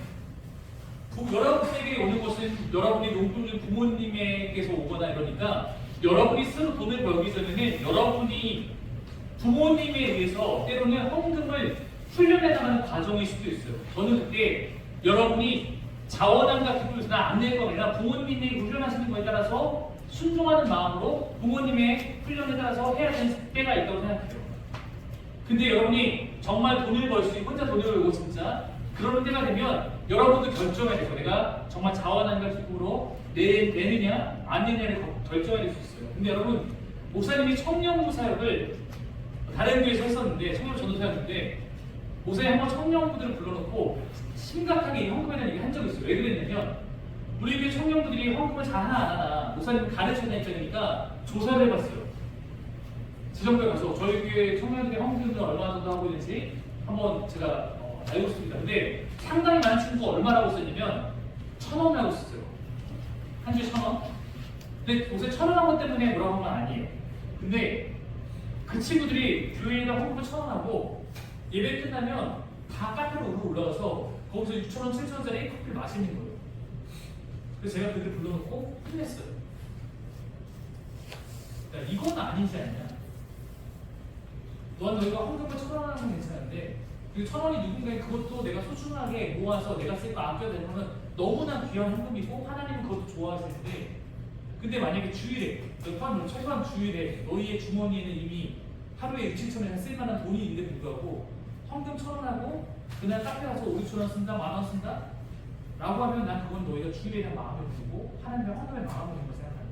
여러분에게 오는 것은 여러분이 용돈을 부모님에게서 오거나 이러니까 여러분이 스스로 돈을 벌기 전에는 여러분이 부모님에 의해서 때로는 헌금을 훈련해 나가는 과정일 수도 있어요. 저는 그때 여러분이 자원함과 기쁨을 안 낼 거가 아니라 부모님이 훈련하시는 거에 따라서 순종하는 마음으로 부모님의 훈련에 따라서 해야 되는 때가 있다고 생각해요. 근데 여러분이 정말 돈을 벌 수 있고 혼자 돈을 벌고 진짜 그런 때가 되면 여러분도 결정해야 돼요. 내가 정말 자원함과 기쁨으로 내느냐 안 내느냐를 결정해야 될 수 있어요. 근데 여러분 목사님이 청년부 사역을 다른 교회에서 했었는데 청년 전도사였는데 목사님 한번 청년부들을 불러놓고 심각하게 헌금에 대한 얘기 한 적이 있어요. 왜 그랬냐면 우리 교회 청년부들이 헌금을 잘 하나 안 하나 목사님 가르쳐야 입장이니까 조사를 해봤어요. 지정부에 가서 저희 교회 청년들의 헌금을 얼마 정도 하고 있는지 한번 제가 알고 있습니다. 근데 상당히 많은 친구가 얼마라고 썼냐면 1,000원 하고 있었어요. 한 주에 1,000원. 근데 목사님 1,000원 한 것 때문에 뭐라고 한 건 아니에요. 근데 그 친구들이 교회에다 헌금을 1,000원 하고 예배 끝나면 다 카페로 올라가서 거기서 6,000원, 7,000원짜리 커피를 마시는 거예요. 그래서 제가 그들 불러놓고 혼냈어요. 야, 이건 아니지 않냐? 너희가 헌금을 1,000원 하는 건 괜찮은데 그 1,000원이 누군가의 그것도 내가 소중하게 모아서 내가 쓸 거 아껴야 되는 거는 너무나 귀한 헌금이고 하나님은 그것도 좋아하실 텐데 근데 만약에 주일에 최소한 주일에 너희의 주머니에는 이미 하루에 6,000원이나 쓸만한 돈이 있는데 불구하고 헌금 1,000원하고 그날 카페 가서 5,000원 쓴다, 10,000원 쓴다? 라고 하면 난 그건 너희가 주일에 대한 마음을 두고 하나님의 헌금의 마음을 두고 생각한다.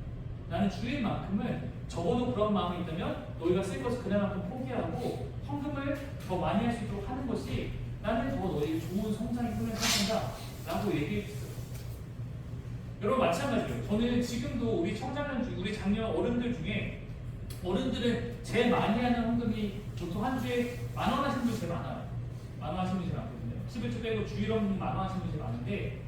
나는 주일만큼은 적어도 그런 마음이 있다면 너희가 쓸 것을 그날만큼 포기하고 헌금을 더 많이 할 수 있도록 하는 것이 나는 더 너희에게 좋은 성장의 힘을 생긴다 라고 얘기했어요. 여러분 마찬가지예요. 저는 지금도 우리 청자년 중 우리 장녀 어른들 중에 어른들은 제일 많이 하는 헌금이 보통 한 주에 10,000원 하시는 분이 제일 많아요. 10,000원 하시는 분이 제일 많거든요. 11주 빼고 주일헌금 10,000원 하시는 분이 제일 많은데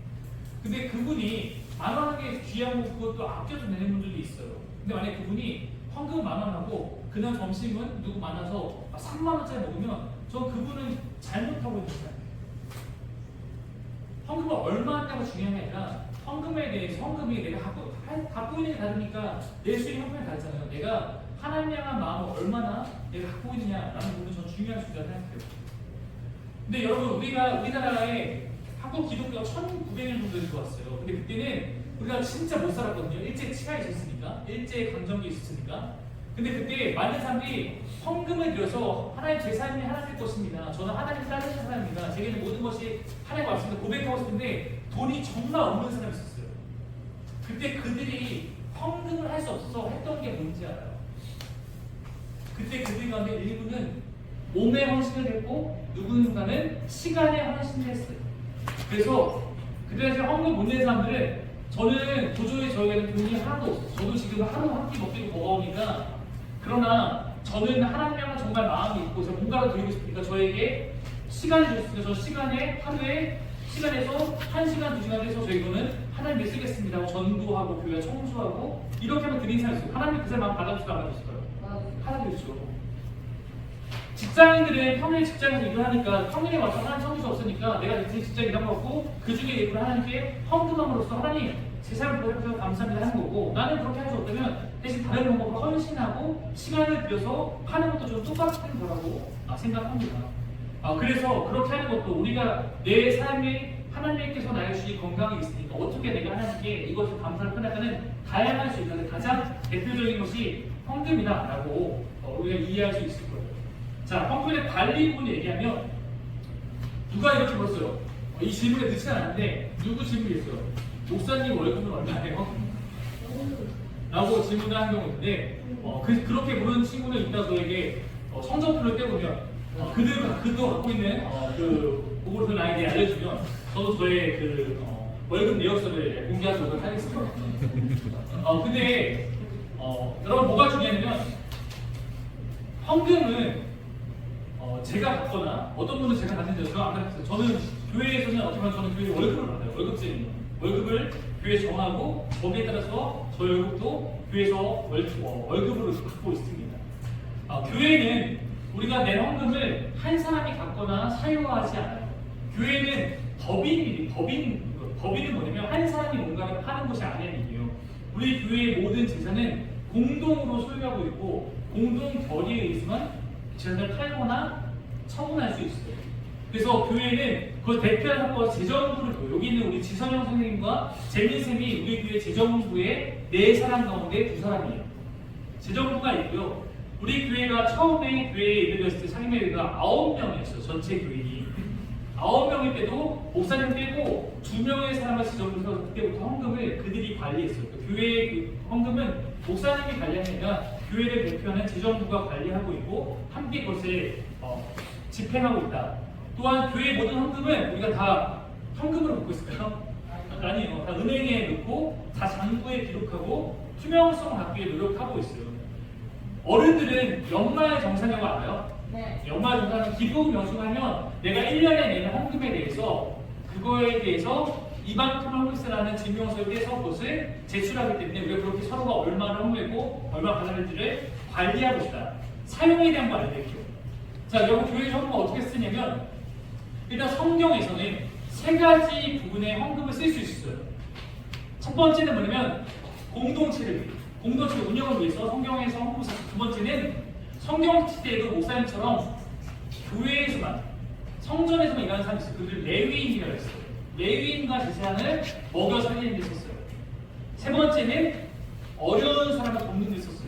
근데 그분이 10,000원 하게 귀하고 그것도 아껴서 내는 분들도 있어요. 근데 만약에 그분이 헌금 10,000원 하고 그날 점심은 누구 만나서 30,000원짜리 먹으면 저 그분은 잘못하고 있는 거예요. 헌금을 얼마 한다가 중요한 게 아니라 헌금에 대해서 헌금이 내가 갖고 있는 게 다르니까 내 수익 형편이 다르잖아요. 내가 하나님 향한 마음을 얼마나 내가 갖고 있느냐라는 부분이 저는 중요한 수준이라고 생각해요. 근데 여러분 우리나라에 한국 기독교가 1900년 정도 들어왔어요. 근데 그때는 우리가 진짜 못 살았거든요. 일제 치하에 있었으니까, 일제 강점기에 있었으니까. 근데 그때 많은 사람들이 헌금을 들여서 하나님 제 삶이 하나님의 것입니다. 저는 하나님 따르는 사람입니다. 제게는 모든 것이 하나님의 왔습니다. 고백하고 싶은데 돈이 정말 없는 사람이 있었어요. 그때 그들이 헌금을 할 수 없어서 했던 게 뭔지 알아요? 그때 그들 가운데 일부는 몸에 헌신을 했고 누군가는 시간에 헌신을 했어요. 그래서 그때 당시 헌금 못 내는 사람들은 저는 도저히 저에게는 돈이 하나도 없어요. 저도 지금 하루 한 끼 먹기도 버거우니까 그러나 저는 하나님과 정말 마음이 있고 제가 뭔가를 드리고 싶으니까 저에게 시간을 주셨으니까 저 시간에 하루에 시간에서 1시간, 2시간 해서 저 이거는 하나님께 쓰겠습니다 하고 전도하고 교회 청소하고 이렇게 하면 드린 사람이 있어요. 하나님 그 사람 마음 받아주실까 안 받아주실까요? 받아주시죠. 직장인들은 평일 직장에서 일을 하니까 평일에 와서 하나님 섬길 수 없으니까 내가 내 직장 일하고 왔고 그 중에 일을 하나님께 헌금함으로써 하나님 제 삶을 보여주셔서 감사합니다 하는 거고 나는 그렇게 할 수 없다면 대신 다른 방법으로 헌신하고 시간을 들여서 하는 것도 좀 똑같은 거라고 생각합니다. 그래서 그렇게 하는 것도 우리가 내 삶에 하나님께서 나의 주신 건강이 있으니까 어떻게 내가 하나님께 이것을 감사를 표현할까는 다양할 수 있는데 가장 대표적인 것이 헌금이다라고 우리가 이해할 수 있을 거예요. 자, 헌금의 관리 부분 얘기하면 누가 이렇게 물었어요. 이 질문에 늦지 않았는데 누구 질문이었어요? 목사님 월급은 얼마예요? 라고 질문을 한 경우 있는데 그렇게 물은 친구는 이따 저에게 성적표를 떼보면 그도 갖고 있는 그 보고서 나에게 알려주면 저도 저의 그 월급 내역서를 공개하도록 하겠습니다. 근데 여러분 뭐가 중요하냐면 헌금은 제가 받거나 어떤 분은 제가 받는데 저는 안 받았어요. 저는 교회에서는 어떻게 보면 저는 교회 월급을 받아요. 월급을 교회에 정하고 거기에 따라서 저 월급도 교회에서 월급으로 갖고 있습니다. 교회는 우리가 낸 헌금을 한 사람이 갖거나 사유하지 않아요. 교회는 법인은 뭐냐면 한 사람이 뭔가를 하는 것이 아니라는 얘기예요. 우리 교회의 모든 재산은 공동으로 소유하고 있고 공동 결의에 의해서만 재산을 팔거나 처분할 수 있어요. 그래서 교회는 그걸 대표하는 학과가 재정부를 둬요. 여기 있는 우리 지선영 선생님과 재민쌤이 우리 교회 재정부의 4사람 가운데 2사람이에요. 재정부가 있고요. 우리 교회가 처음에 교회에 이르렀을 때 상임회가 9명이었어요. 전체 교인이. 9명일 때도 목사님 빼고 2명의 사람을 재정부를 세워서 그때부터 헌금을 그들이 관리했어요. 교회의 그 헌금은 목사님이 관리하는 게 아니라 교회를 대표하는 재정부가 관리하고 있고 함께 그것을 집행하고 있다. 또한 교회 모든 헌금은 우리가 다 현금으로 받고 있을까요? 아니에요. 다 은행에 넣고 다 장부에 기록하고 투명성을 갖기 위해 노력하고 있어요. 어른들은 연말 정산이라고 알아요? 네. 연말 정산은 기부 명수하면 내가 1년에 내는 헌금에 대해서 그거에 대해서 이만큼 헌금세라는 증명서를 떼서 그것을 제출하기 때문에 우리가 그렇게 서로가 얼마를 헌금했고 얼마 받았는지를 관리하고 있다. 사용에 대한 거 알려드릴게요. 자, 여러분 교회에서 헌금을 어떻게 쓰냐면 일단 성경에서는 3가지 부분의 헌금을 쓸 수 있어요. 첫 번째는 뭐냐면 공동체를 위해. 공동체 운영을 위해서 성경에서 헌금을 샀고, 두 번째는 성경 시대에도 목사님처럼 교회에서만 성전에서만 일하는 사람이 있어요. 그들을 레위인이라고 했어요. 레위인과 제사장을 먹여 살리는 데 썼어요. 세 번째는 어려운 사람을 돕는 데 썼어요.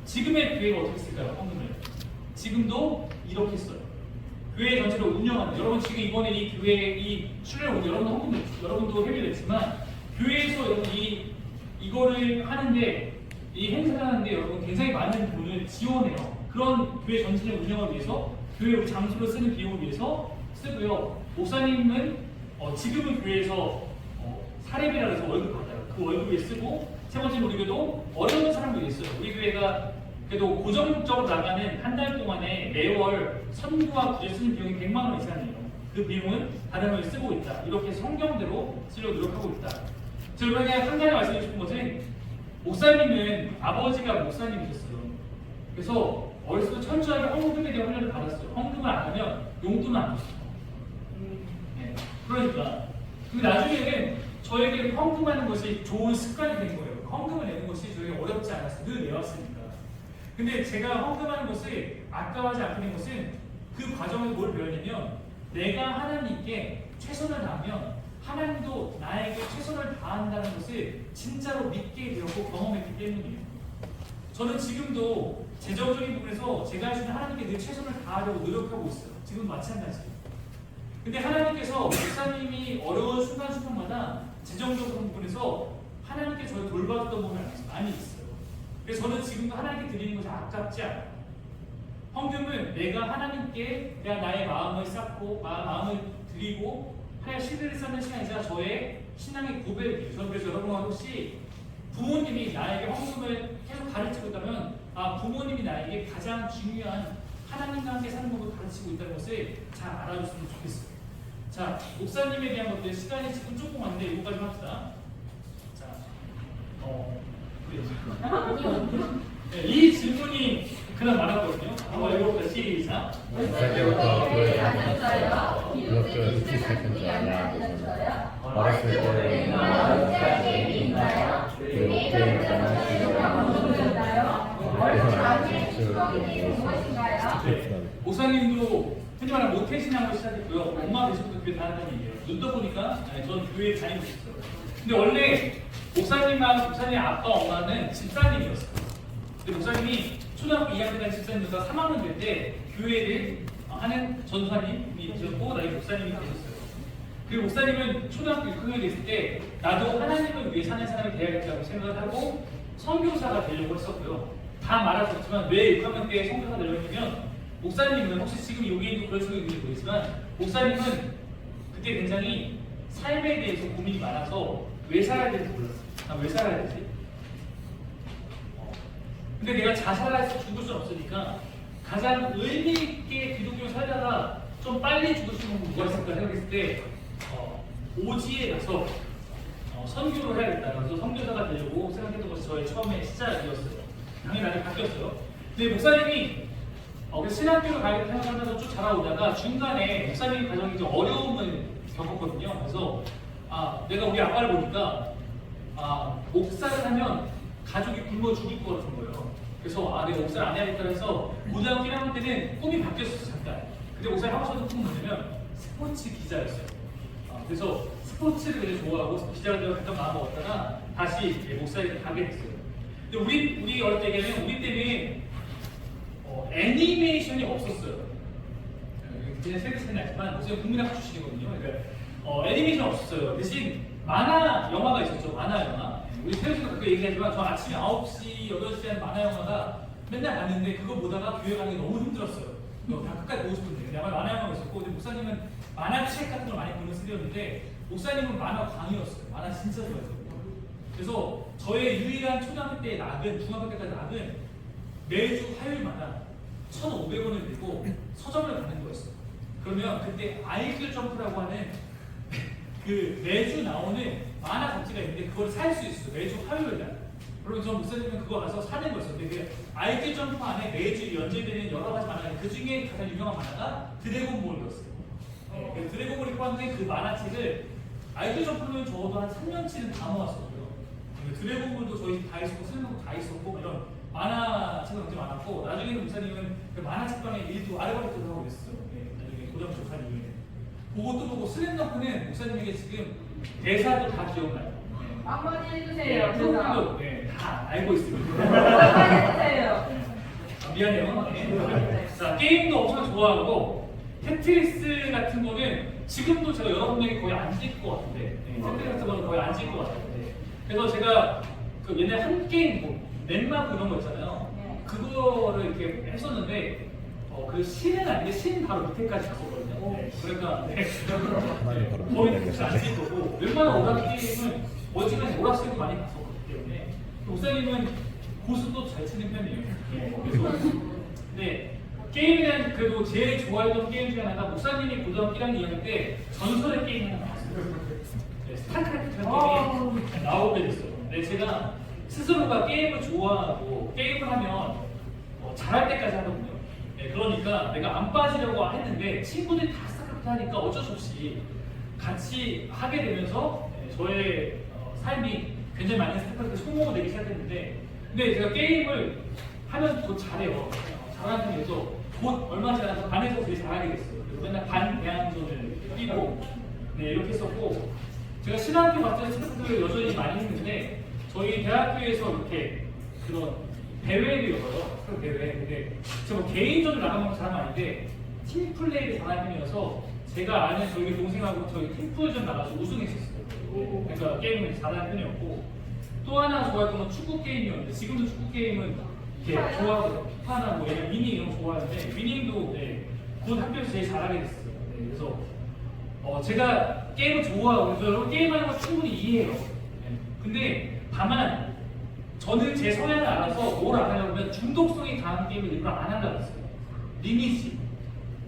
지금의 교회가 어떻게 쓸까요? 헌금을 지금도 이렇게 써요. 교회 전체를 운영하는, 여러분 지금 이번에 이 교회 이 출연을 온 여러분도 협의됐지만 교회에서 여러분 이거를 하는데, 이 행사를 하는데 여러분 굉장히 많은 돈을 지원해요. 그런 교회 전체를 운영하기 위해서, 교회 장소를 쓰는 비용을 위해서 쓰고요. 목사님은 지금은 교회에서 사례비라 해서 월급 받아요. 그 월급에 쓰고, 세 번째는 우리 교회도 어려운 사람들이 있어요. 우리 교회가 그래도 고정적으로 나가는 한 달 동안에 매월 선구와 구제 쓰는 비용이 100만 원 이상이에요. 그 비용은 다른 걸 쓰고 있다. 이렇게 성경대로 쓰려고 노력하고 있다. 제가 그냥 한 가지 말씀드리고 싶은 것은, 목사님은 아버지가 목사님이셨어요. 그래서 어렸을 때 철저하게 헌금에 대한 훈련을 받았어요. 헌금을 안 하면 용돈을 안 줬어요. 네. 그러니까 근데 나중에는 저에게 헌금하는 것이 좋은 습관이 된 거예요. 헌금을 내는 것이 저에게 어렵지 않았어요. 늘 내왔으니까. 근데 제가 헌금하는 것을 아까워하지 않게 된 것은, 그 과정에서 뭘 배웠냐면, 내가 하나님께 최선을 다하면 하나님도 나에게 최선을 다한다는 것을 진짜로 믿게 되었고 경험했기 때문이에요. 저는 지금도 재정적인 부분에서 제가 할 수 있는 하나님께 늘 최선을 다하려고 노력하고 있어요. 지금 마찬가지예요. 근데 하나님께서 목사님이 어려운 순간순간마다 재정적인 부분에서 하나님께 저를 돌봐줬던 부분이 많이 있어요. 그래서 저는 지금도 하나님께 드리는 것이 아깝지 않아요. 헌금은 내가 하나님께 내가 나의 마음을 쌓고 마음을 드리고 하나님의 신뢰를 쌓는 시간이자 저의 신앙의 고백이에요. 저는 그래서 여러분, 혹시 부모님이 나에게 헌금을 계속 가르치고 있다면, 부모님이 나에게 가장 중요한 하나님과 함께 사는 법을 가르치고 있다는 것을 잘 알아줬으면 좋겠어요. 자, 목사님에 대한 것들 시간이 지금 조금 왔는데 이거까지 합시다. 자, 네, 이 질문이 그냥 많았거든요. 한번 읽어볼까요? 시작. 살 때부터 교회에 다녔어요. 기독교 일찍 시작한 줄 알아. 어렸을 때 교회 목회에 따라 목사님도 흔히 말하는 모태신앙으로 시작했고요. 엄마 계시부터 교회 다녔다는 얘기예요. 눈 떠보니까 전 교회에 다니고 있어요. 근데 원래 목사님 아빠 엄마는 집사님이었어요. 근데 목사님이 초등학교 2학년까지 집사님이서 3학년 될 때 교회를 하는 전사님이 되셨고, 나중에 목사님이 되셨어요. 그리고 목사님은 초등학교 6학년 됐을 때 나도 하나님을 위해 사는 사람이 되어야겠다고 생각을 하고 선교사가 되려고 했었고요. 다 말하셨지만 왜 6학년 때 선교사가 되려고 했냐면, 목사님은 혹시 지금 여기에도 그런 식으로 있는지 모르겠지만, 목사님은 그때 굉장히 삶에 대해서 고민이 많아서 왜 살아야 될지 몰랐어요. 왜 살아야 되지? 근데 내가 자살해서 죽을 수는 없으니까 가장 의미 있게 기독교 살다가 좀 빨리 죽을 수 있는 건 뭐가 있을까 생각했을 때 오지에 가서 선교를 해야겠다. 그래서 선교사가 되려고 생각했던 것이 저의 처음의 시작이었어요. 당연히 나중에 바뀌었어요. 근데 목사님이 신학교를 가야겠다 생각하면서 쭉 자라오다가 중간에 목사님 가정이 좀 어려움을 겪었거든요. 그래서 내가 우리 아빠를 보니까 목사를 하면 가족이 굶어 죽을 것 같은 거예요. 그래서 내가 목사를 안 해야겠다 해서 고등학교 1학년 때는 꿈이 바뀌었어요. 잠깐. 근데 목사를 하고 싶었던 꿈은 뭐냐면 스포츠 기자였어요. 그래서 스포츠를 굉장히 좋아하고 기자가 되어 갔던 마음을 얻다가 다시 목사에게 가게 됐어요. 근데 우리 어릴 때 얘기하면, 우리 때는 애니메이션이 없었어요. 그냥 세계 차이는 알지만 목사님 국민학교 출신이거든요. 그러니까 애니메이션 없었어요. 대신 만화 영화가 있었죠. 만화 영화. 우리 태우씨도 그렇게 얘기하지만 저 아침에 9시, 8시에 하는 만화 영화가 맨날 봤는데 그거 보다가 교회 가는 게 너무 힘들었어요. 다 끝까지 보고 싶은데. 근데 만화 영화가 있었고, 근데 목사님은 만화책 같은 걸 많이 보는 스타일이었는데, 목사님은 만화 광이었어요. 만화 진짜 좋아했거든요. 그래서 저의 유일한 초등학교 때의 낙은, 중학교 때까지 낙은 매주 화요일마다 1,500원을 내고 서점을 가는 거였어요. 그러면 그때 아이큐 점프라고 하는 그 매주 나오는 만화 잡지가 있는데 그걸 살 수 있어요. 매주 화요일 날. 그리고 저 목사님은 그거 가서 사는 거였어요. 근데 그 아이큐 점프 안에 매주 연재되는 여러 가지 만화가, 그 중에 가장 유명한 만화가 드래곤볼이었어요. 네, 드래곤볼이 포함된 그 만화책을 아이큐 점프는 적어도 한 3년치는 다 모았었고요. 드래곤볼도 저희 다 있었고 슬램덩크 다 있었고 이런 만화책이 굉장히 많았고 나중에는 목사님은 그 만화책방에 일도 아르바이트도 하고 그랬어요. 나중에 고정 조사 이후에는 그것도 보고 슬램덩크는 목사님에게 지금 대사도 다 기억나요. 한마디 해주세요. 프로그램도 다 알고 있습니다. 한마디 해주세요. 미안해요. 네. 자, 게임도 엄청 좋아하고 테트리스 같은 거는 지금도 제가 여러분에게 거의 안 질 것 같은데 테트리스 같은 거는 거의 안 질 것 같은데 그래서 제가 그 옛날 한 게임 뭐 넷마크 이런 거 있잖아요. 그거를 이렇게 했었는데 그 신은 아닌데 신 바로 밑에까지 갔었거든요. 그러니까 거의 안질 거고 웬만한 오락 게임은 어지간히 오락실도 많이 갔었기 때문에 목사님은 고수도 잘 치는 편이에요. 그래서 네 게임에 대한 그래도 제일 좋아했던 게임 중에 하나가 목사님이 고등학교 1학년 2학년 때 전설의 게임 하나 나왔어요. 네, 스타크래프트라는 게임이 나오게 됐어요. 네, 제가 스스로가 게임을 좋아하고 게임을 하면 잘할 때까지 하거든요. 네, 그러니까 내가 안 빠지려고 했는데 친구들이 다 스타크래프트 하니까 어쩔 수 없이 같이 하게 되면서 저의 삶이 굉장히 많은 스타크래프트 소모가 되기 시작했는데 근데 제가 게임을 하면 더 잘해요. 잘하는 편이어서 곧 얼마 지나서 반에서 되게 잘하게 됐어요. 그래서 맨날 반 대항전을 뛰고 네, 이렇게 했었고 제가 신학교 같은 스타크래프트를 여전히 많이 했는데 저희 대학교에서 이렇게 그런 대회를 열어요. 대회. 근데 제가 뭐 개인전을 나가는 건 잘하는 건 아닌데 팀 플레이를 잘하는 편이어서 제가 아는 저희 동생하고 저희 팀플전 나가서 우승했었어요. 그러니까 게임을 잘하는 편이었고 또 하나 좋아했던 건 축구 게임이었는데 지금도 축구 게임은 이렇게 좋아하고 피파나 뭐 얘는 위닝 이런 거 좋아하는데 위닝도 곧 학교에서 제일 잘하게 됐어요. 네, 그래서 제가 게임을 좋아하고 그래서 게임하는 거 충분히 이해해요. 근데 다만 저는 제 성향을 알아서 뭘 안 하려고 하면 중독성이 강한 게임을 일부러 안 하려고 했어요. 리니지,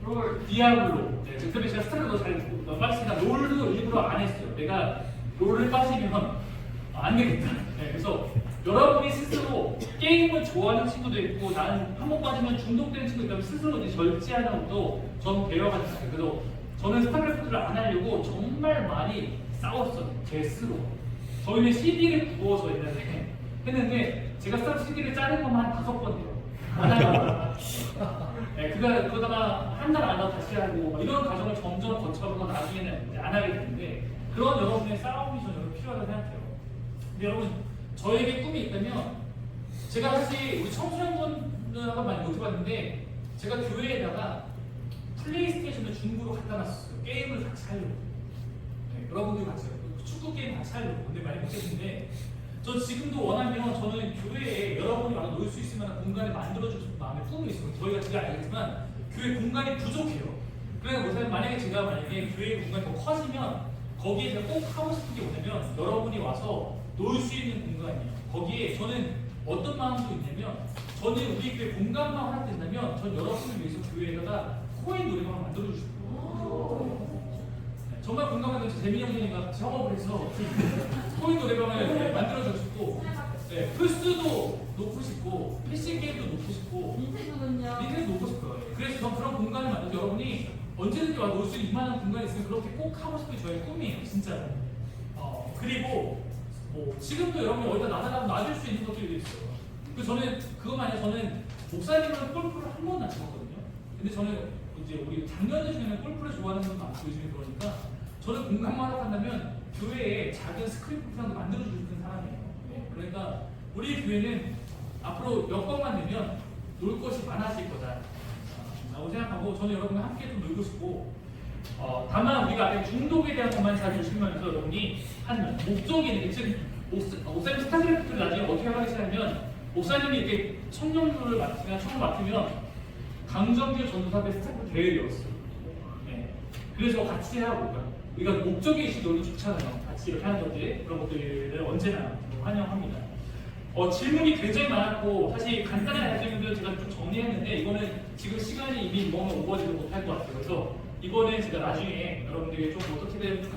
롤, 디아블로. 네, 그때 제가 스타크도 잘 빠지니까 롤도 일부러 안 했어요. 내가 롤을 빠지면 안 되겠다. 네, 그래서 여러분이 스스로 게임을 좋아하는 친구도 있고 나는 한 번 빠지면 중독되는 친구도 있다면 스스로 이제 절제하는 것도 저는 배워가는 것 같아요. 그래서 저는 스타크래프트를 안 하려고 정말 많이 싸웠어요. 제 스스로. 저희는 CD를 구워서 옛날에 했는데 제가 스타크래프트 CD를 자른 것만 한 5번 돼요. 안 하려고. 네, 그러다가 한 달 안 하고 다시 하고 이런 과정을 점점 거쳐가면서 나중에는 이제 안 하게 되는데 그런 여러분의 싸움이 저는 필요하다고 생각해요. 근데 여러분 저에게 꿈이 있다면 제가 사실 우리 청소년분들하고 많이 못 해봤는데 제가 교회에다가 플레이스테이션을 중고로 갖다 놨었어요. 게임을 같이 하려고. 네, 여러분들이 같이 축구 게임 같이 하려고. 근데 많이 못했는데 저 지금도 원하면 저는 교회에 여러분이 와서 놀 수 있을 만한 공간을 만들어줄 마음의 꿈이 있어요. 저희가 제가 알겠지만 교회 공간이 부족해요. 그러니까 만약에 교회 공간이 더 커지면 거기에 제가 꼭 하고 싶은 게 뭐냐면 여러분이 와서 놀 수 있는 공간이에요. 거기에 저는 어떤 마음도 있냐면 저는 우리 교회 공간만 허락된다면 전 여러분을 위해서 교회에다가 코인 노래방을 만들어주고 싶어요. 정말 공감하는 재민형님과 작업을 해서 코인 노래방을 만들어주고 싶고 플스도 놓고 싶고 PC 게임도 놓고 싶고 닌텐도 놓고 싶어요. 그래서 전 그런 공간을 만들어서 여러분이 언제든지 와서 놀 수 있는 이만한 공간이 있으면 그렇게 꼭 하고 싶은 게 저의 꿈이에요. 진짜로. 그리고 뭐 지금도 여러분이 어디다 놔달라면 놔줄 수 있는 것들도 있어요. 그래서 저는 그것만요. 저는 목사님은 골프를 한 번도 안 쳐봤거든요. 근데 저는 이제 우리 작년에 중에는 골프를 좋아하는 분도 많고 요즘에 그러니까 저는 공간만 한다면 교회에 작은 스크린 프로그램도 만들어주고 싶은 사람이에요. 그러니까 우리 교회는 앞으로 여건만 되면 놀 것이 많아질 거다 라고 생각하고 저는 여러분과 함께 좀 놀고 싶고 다만 우리가 앞에 중독에 대한 것만 잘 조심하면서 여러분이 한 목적이 있는 즉 목사님 스타크래프트를 나중에 어떻게 하기 시작하면 목사님이 이렇게 청년부를 맡으면 청을 맡으면 강정규 전도사의 스타크래프트 대회를 열었어요. 그래서 같이 하고 우리가 목적이 있이 놀기 좋잖아요. 같이 이렇게 하는 것들 그런 것들을 언제나 환영합니다. 질문이 굉장히 많았고 사실 간단한 질문들 제가 좀 정리했는데 이거는 지금 시간이 이미 너무 오버지도 못할 것 같아요. 그래서 이거는 제가 나중에 여러분들에게 좀 어떻게 되는지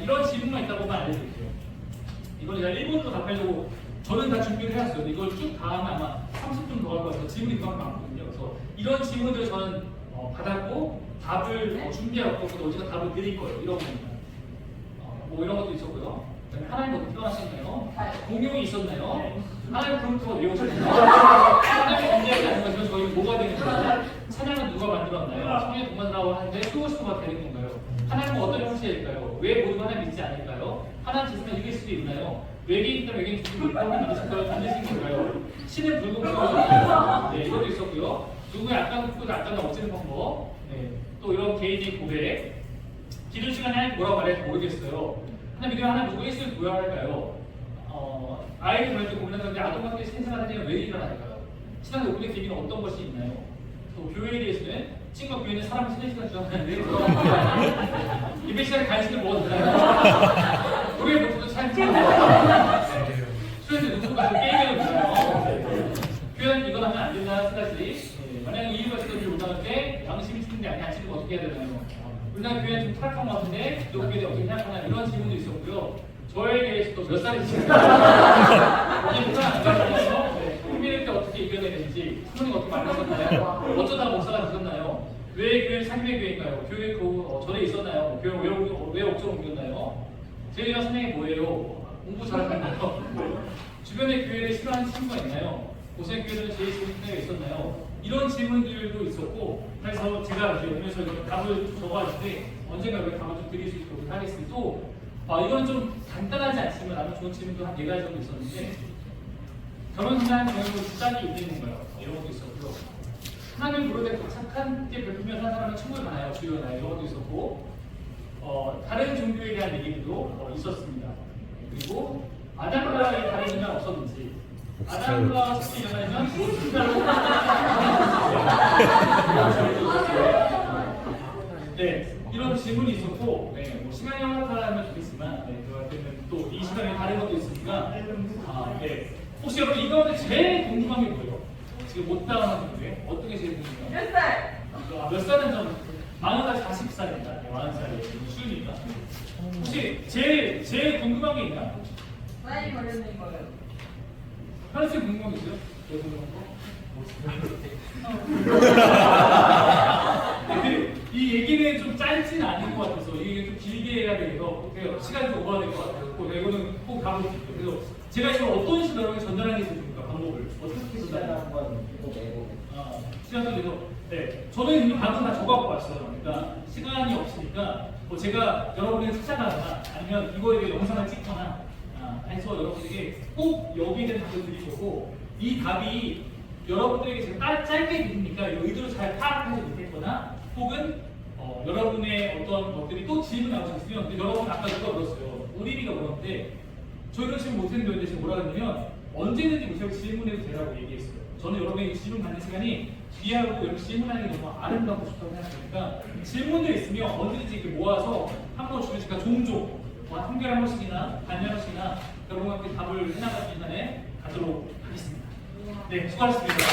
이런 질문만 있다고만 알려드릴게요. 이건 제가 1분으로 답하려고 저는 다 준비를 해왔어요. 이걸 쭉 다 하면 아마 30분 더 할 것 같아서 질문이 그만큼 많거든요. 그래서 이런 질문들을 저는 받았고 답을 준비하고 또 어디가 답을 드릴 거예요. 이런 겁니다. 뭐 이런 것도 있었고요. 그다음에 하나님 어떻게 태어나셨나요? 공룡이 있었나요? 하나님 그룹부터 외우셨나요? 하나님 존재하지 않는 것은 저희 뭐가 되는 거예요? 찬양은 누가 만들었나요? 성령 동반이라고 하는데 수호수가 되는 건가요? 하나님은 어떤 형식일까요? 왜 모두가 하나님 믿지 않을까요? 하나님 짓으면 이길 수도 있나요? 외계인들 외계인 죽음을 하나님 믿으실 거예요? 만드신 건가요? 신은 불공평한가요? 네, 이것도 있었고요. 누구의 악당 후보를 악당을 없애는 방법. 네, 또 이런 개인의 고백. 기도 시간에 하나님 뭐라고 말할지 모르겠어요. 하나님 믿으면 하나님 누구 예수를 구해야 할까요? 아이를 그럴 때 고민하는데 아동학대 생생한 사진은 왜 일어날까요? 신앙의 오픈의 계기는 어떤 것이 있나요? 또 교회에 대해서는 친구가 교회는 사람을 3시간 주장하는데 예배 시간에 간식을 먹어도 되나요? 교회 목표도 참 수련회 누군가 게임을 보나요? 교회는 이건 하면 안 된다 한 가지. 만약에 이유가 있어서 못하는 때 양심이 치는데 아니 안 치는 거 어떻게 해야 되나요? 우리나라 교회는 좀 타락한 것 같은데 또 교회에 어떻게 생각하나 이런 질문도 있었고요. 저에 대해서도 몇 살이신가요? 이게 안 가르쳐서 국민일 때 어떻게 이겨내야 되는지 부모님 어떻게 만나셨나요? 어쩌다 목사가 되셨나요? 왜 교회는 상임의 교회인가요? 교회 전에 있었나요? 교회 왜 옥점 옮겼나요? 저희가 선생님이 뭐예요? 공부 잘하나요? 주변에 교회를 싫어하는 친구가 있나요? 고생 교회는 제일 좋은 교회가 있었나요? 이런 질문들도 있었고 그래서 제가 이제 오면서 답을 적어왔을 때 언젠가 그 답을 좀 드릴 수 있도록 하겠습니다. 또 이건 좀 간단하지 않지만 아주 좋은 질문도 한 4가지 정도 있었는데 결혼생활 경험으로 짝이 있는 건가요? 이런 것도 있었고요. 하나님 부르되 착한 게 베풀면 한 사람은 천국에 가나요? 주여나요? 이런 것도 있었고 다른 종교에 대한 얘기도 있었습니다. 그리고 아담과의 다른 점은 없었는지 아담과 같이 일어나면 네, 이런 질문이 있었고 뭐 시간이 허락하면 좋겠지만 그럴 때는 또 이 시간에 다른 것도 있으니까 네. 혹시 여러분 이 가운데 제일 궁금한 게 뭐예요? 지금 못 당하는 건데 어떤 게 제일 궁금해요? 몇 살? 몇 살은 좀 40살, 40살입니다. 40살이 쉬우니까. 혹시 제일 궁금한 게 있나요? 나이 걸리는 거예요. 하나씩 궁금한 게 있어요? 왜 궁금한 거? 이 얘기는 좀 짧지는 않을 것 같아서 이게 좀 길게 해야 되겠어. 시간이 좀 오버가 될 것 같아요. 이거는 꼭 가보고 싶어요. 그래서 제가 지금 어떤 식으로 여러분이 전달하는 게 좋습니까? 방법을 어떻게 전달하는 시간도 돼서 네 저는 이미 방금 다 적어갖고 왔어요. 그러니까 시간이 없으니까 제가 여러분을 찾아가거나 아니면 이거에 대해 영상을 찍거나 해서 여러분에게 꼭 여기에 대한 답을 드릴 거고 이 답이 여러분들에게 제가 짧게 드리니까 의도를 잘 파악하지 못했거나 혹은 여러분의 어떤 것들이 또 질문이 나올 수 있으면 근데 여러분 아까 누가 물었어요. 우리가 물었는데 저희는 지금 못했는데 지금 뭐라 그러냐면 언제든지 무시하고 질문해도 되라고 얘기했어요. 저는 여러분의 질문 받는 시간이 귀하고 여러분 질문하는 게 너무 아름답고 좋다고 생각하니까 질문들 있으면 언제든지 이렇게 모아서 한번 주시니까 종종 한 개월 한 번씩이나 반년 한 번씩이나 여러분과 함께 답을 해나갈 수 있는 한 해 가도록 하겠습니다. 네, 수고하셨습니다.